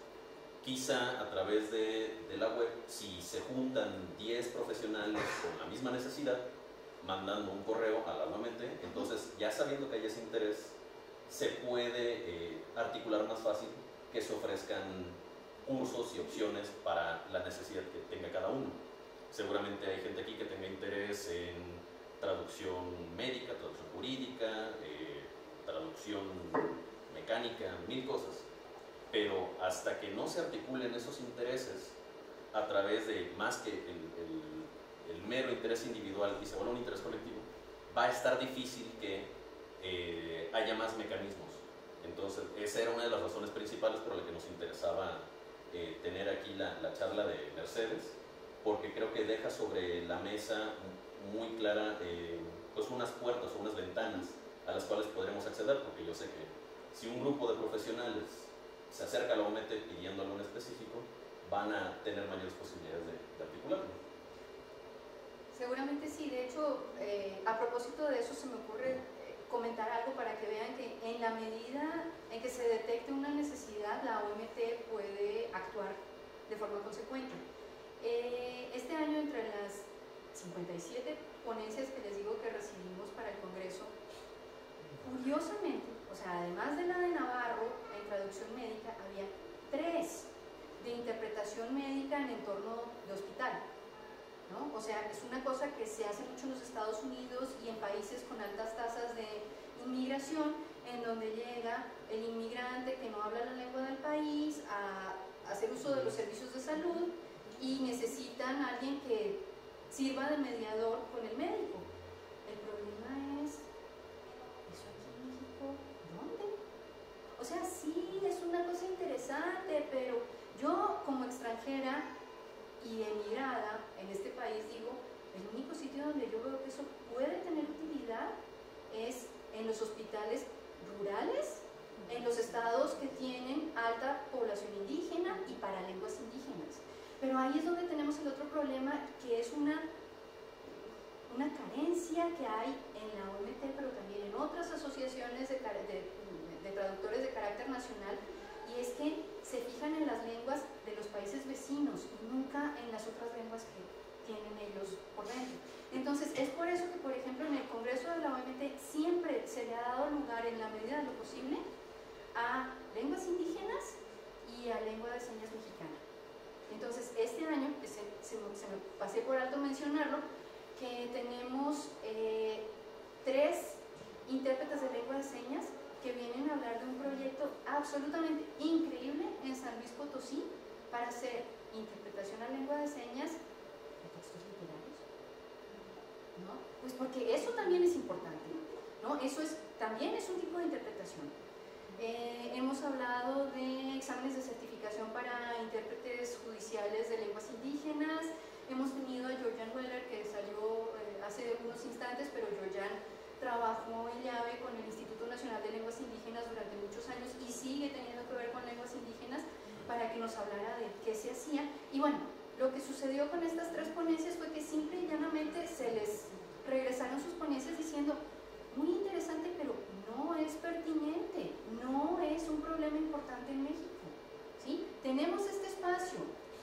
quizá a través de la web, si se juntan 10 profesionales con la misma necesidad, mandando un correo a la UMT, entonces ya sabiendo que hay ese interés, se puede articular más fácil que se ofrezcan cursos y opciones para la necesidad que tenga cada uno. Seguramente hay gente aquí que tenga interés en traducción médica, traducción jurídica, traducción mecánica, mil cosas. Pero hasta que no se articulen esos intereses a través de más que el mero interés individual y se vuelva un interés colectivo, va a estar difícil que haya más mecanismos. Entonces, esa era una de las razones principales por las que nos interesaba tener aquí la charla de Mercedes, porque creo que deja sobre la mesa muy clara pues unas puertas o unas ventanas a las cuales podremos acceder, porque yo sé que si un grupo de profesionales se acerca a la UMT pidiendo algo en específico, van a tener mayores posibilidades de articularlo. Seguramente sí. De hecho, a propósito de eso se me ocurre comentar algo para que vean que en la medida en que se detecte una necesidad, la OMT puede actuar de forma consecuente. Este año, entre las 57 ponencias que les digo que recibimos para el Congreso, curiosamente, o sea, además de la de Navarro en traducción médica, había 3 de interpretación médica en entorno de hospital, ¿no? O sea, es una cosa que se hace mucho en los Estados Unidos y en países con altas tasas de inmigración, en donde llega el inmigrante que no habla la lengua del país a hacer uso de los servicios de salud y necesitan a alguien que sirva de mediador con el médico. El problema es, ¿eso aquí en México dónde? O sea, sí, es una cosa interesante, pero yo como extranjera y emigrada en este país digo, el único sitio donde yo veo que eso puede tener utilidad es en los hospitales rurales, en los estados que tienen alta población indígena y para lenguas indígenas. Pero ahí es donde tenemos el otro problema, que es una carencia que hay en la OMT, pero también en otras asociaciones de traductores de carácter nacional, y es que se fijan en las lenguas de los países vecinos y nunca en las otras lenguas que tienen ellos por dentro. Entonces, es por eso que, por ejemplo, en el Congreso de la OMT siempre se le ha dado lugar, en la medida de lo posible, a lenguas indígenas y a lengua de señas mexicana. Entonces, este año, se me pasé por alto mencionarlo, que tenemos 3 intérpretes de lengua de señas que vienen a hablar de un proyecto absolutamente increíble en San Luis Potosí para hacer interpretación a lengua de señas de textos literarios, ¿no? Pues porque eso también es importante, ¿no? Eso también es un tipo de interpretación. Hemos hablado de exámenes de certificación para intérpretes judiciales de lenguas indígenas. Hemos tenido a Georgian Weller, que salió hace unos instantes, pero Georgian trabajó en llave con el Instituto Nacional de Lenguas Indígenas durante muchos años y sigue teniendo que ver con lenguas indígenas, para que nos hablara de qué se hacía. Y bueno, lo que sucedió con estas 3 ponencias fue que simple y llanamente se les regresaron sus ponencias diciendo, muy interesante, pero no es pertinente, no es un problema importante en México, ¿sí? Tenemos este espacio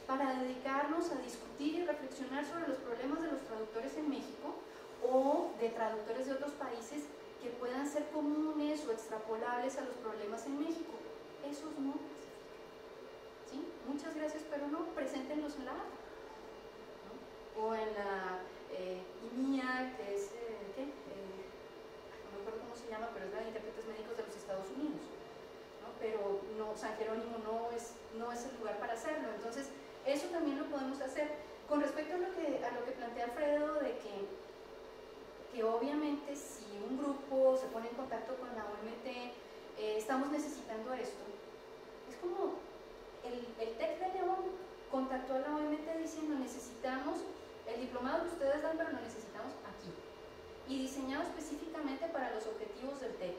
para dedicarnos a discutir y reflexionar sobre los problemas de los traductores en México o de traductores de otros países que puedan ser comunes o extrapolables a los problemas en México. esos no clasifican. ¿Sí? Muchas gracias, pero no, preséntenlos en la acta, ¿no? O en la IMIA, que es, ¿qué? No me acuerdo cómo se llama, pero es la de intérpretes médicos de los Estados Unidos, ¿no? Pero no, San Jerónimo no es el lugar para hacerlo. Entonces, eso también lo podemos hacer. Con respecto a lo que plantea Alfredo, de que obviamente si un grupo se pone en contacto con la OMT, estamos necesitando esto. Es como el TEC de León contactó a la OMT diciendo necesitamos el diplomado que ustedes dan, pero lo necesitamos aquí. Y diseñado específicamente para los objetivos del TEC.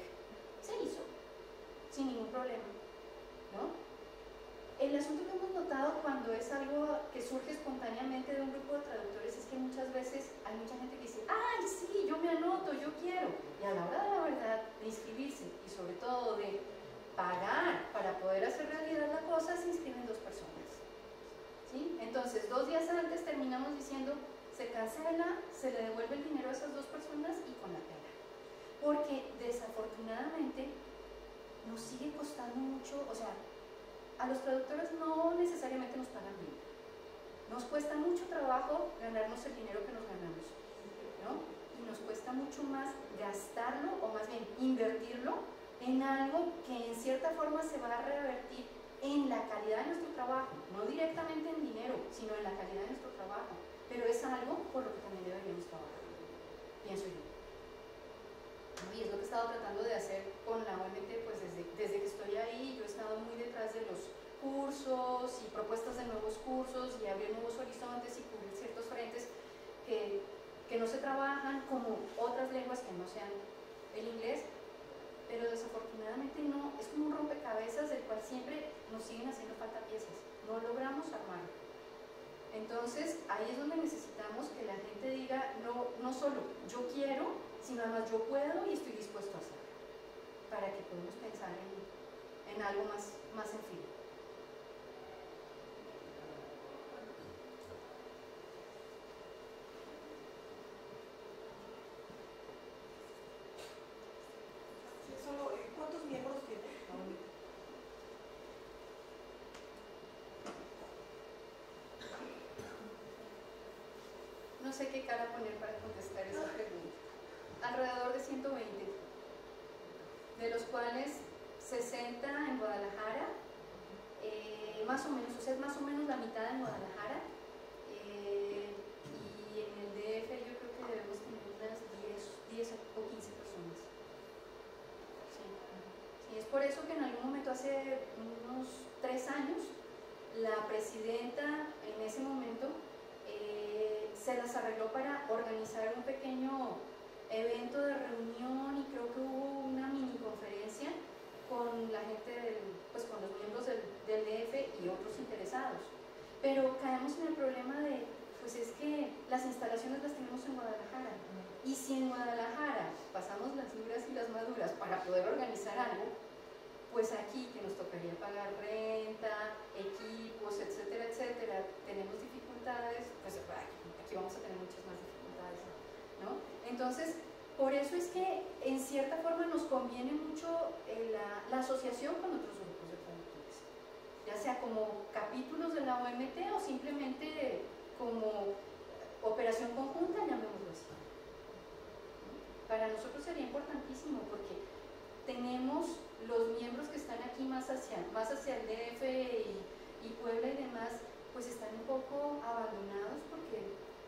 Se hizo, sin ningún problema, ¿no? El asunto que hemos notado cuando es algo que surge espontáneamente de un grupo de traductores es que muchas veces hay mucha gente que dice, ¡ay, sí, yo me anoto, yo quiero! Y a la hora de la verdad, de inscribirse y sobre todo de pagar para poder hacer realidad la cosa, se inscriben 2 personas. ¿Sí? Entonces, 2 días antes terminamos diciendo, se cancela, se le devuelve el dinero a esas 2 personas y con la pena. Porque desafortunadamente nos sigue costando mucho, o sea, a los traductores no necesariamente nos pagan bien. Nos cuesta mucho trabajo ganarnos el dinero que nos ganamos, ¿no? Y nos cuesta mucho más gastarlo, o más bien invertirlo, en algo que en cierta forma se va a revertir en la calidad de nuestro trabajo, no directamente en dinero, sino en la calidad de nuestro trabajo. Pero es algo por lo que también deberíamos trabajar, pienso yo. Y es lo que he estado tratando de hacer con la OMT, pues desde que estoy ahí. Yo he estado muy detrás de los cursos y propuestas de nuevos cursos y abrir nuevos horizontes y cubrir ciertos frentes que no se trabajan como otras lenguas que no sean el inglés, pero desafortunadamente no, es como un rompecabezas del cual siempre nos siguen haciendo falta piezas, no logramos armarlo. Entonces ahí es donde necesitamos que la gente diga, no solo yo quiero, sino además yo puedo y estoy dispuesto a hacerlo, para que podamos pensar en algo más en fin. ¿Cuántos miembros tiene? No sé qué cara poner para contestar esa pregunta. Alrededor de 120, de los cuales 60 en Guadalajara, más o menos, o sea, es más o menos la mitad en Guadalajara, y en el DF yo creo que debemos tener unas 10 o 15 personas. Sí, es por eso que en algún momento, hace unos 3 años, la presidenta en ese momento se las arregló para organizar un pequeño evento de reunión, y creo que hubo una mini conferencia con la gente pues con los miembros del DF y otros interesados. Pero caemos en el problema de, pues es que las instalaciones las tenemos en Guadalajara, y si en Guadalajara pasamos las duras y las maduras para poder organizar algo, pues aquí que nos tocaría pagar renta, equipos, etcétera, etcétera, tenemos dificultades, pues aquí vamos a tener muchas más dificultades, ¿no? Entonces, por eso es que en cierta forma nos conviene mucho la asociación con otros grupos de traductores, ya sea como capítulos de la OMT o simplemente como operación conjunta, llamémoslo así. Para nosotros sería importantísimo porque tenemos los miembros que están aquí más hacia el DF y Puebla y demás, pues están un poco abandonados porque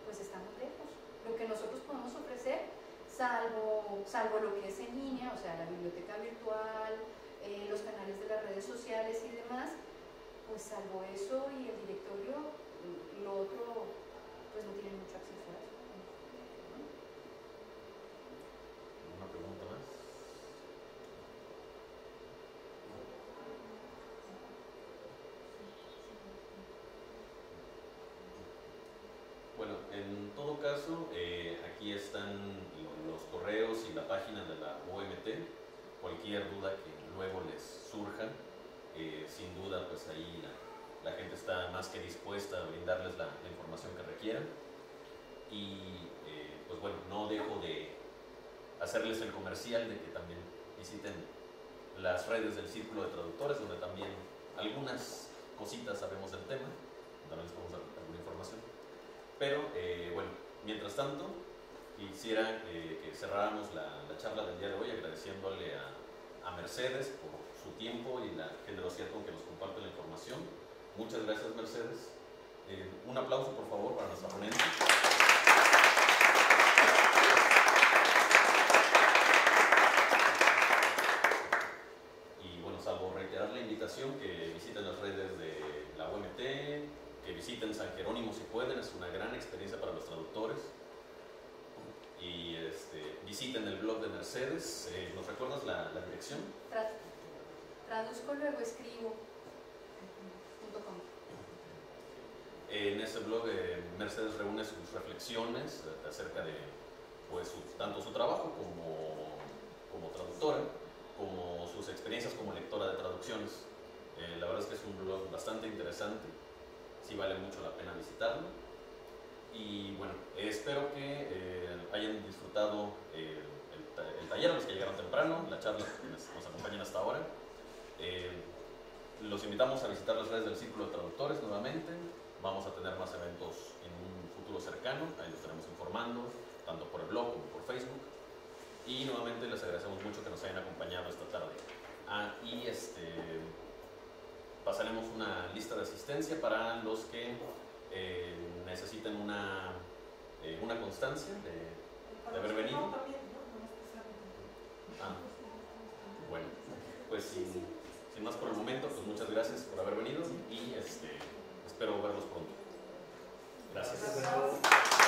pues estamos lejos. Lo que nosotros podemos ofrecer, salvo lo que es en línea, o sea, la biblioteca virtual, los canales de las redes sociales y demás, pues salvo eso y el directorio, lo otro pues no tiene mucho acceso a eso. ¿Una pregunta más? Bueno, en todo caso, aquí están los correos y la página de la OMT. Cualquier duda que luego les surja, sin duda, pues ahí la gente está más que dispuesta a brindarles la información que requieran. Y pues bueno, no dejo de hacerles el comercial de que también visiten las redes del Círculo de Traductores, donde también algunas cositas sabemos del tema, también les podemos dar alguna información. Pero bueno, mientras tanto, quisiera que cerráramos la charla del día de hoy agradeciéndole a Mercedes por su tiempo y la generosidad con que nos comparte la información. Muchas gracias, Mercedes. Un aplauso, por favor, para nuestra ponente. Y bueno, salvo reiterar la invitación que visiten las redes de la UMT, que visiten San Jerónimo si pueden, es una gran experiencia para los traductores. Y visiten el blog de Mercedes. ¿Nos recuerdas la dirección? Traduzco luego escribo.com. En ese blog Mercedes reúne sus reflexiones acerca de pues, tanto su trabajo como traductora, como sus experiencias como lectora de traducciones. La verdad es que es un blog bastante interesante, sí vale mucho la pena visitarlo. Y bueno, espero que hayan disfrutado el taller, a los que llegaron temprano, la charla, quienes nos acompañan hasta ahora. Los invitamos a visitar las redes del Círculo de Traductores nuevamente. Vamos a tener más eventos en un futuro cercano, ahí los estaremos informando, tanto por el blog como por Facebook. Y nuevamente les agradecemos mucho que nos hayan acompañado esta tarde. Y pasaremos una lista de asistencia para los que necesiten una constancia de haber venido. Bueno, pues sin más por el momento, pues muchas gracias por haber venido y espero verlos pronto. Gracias.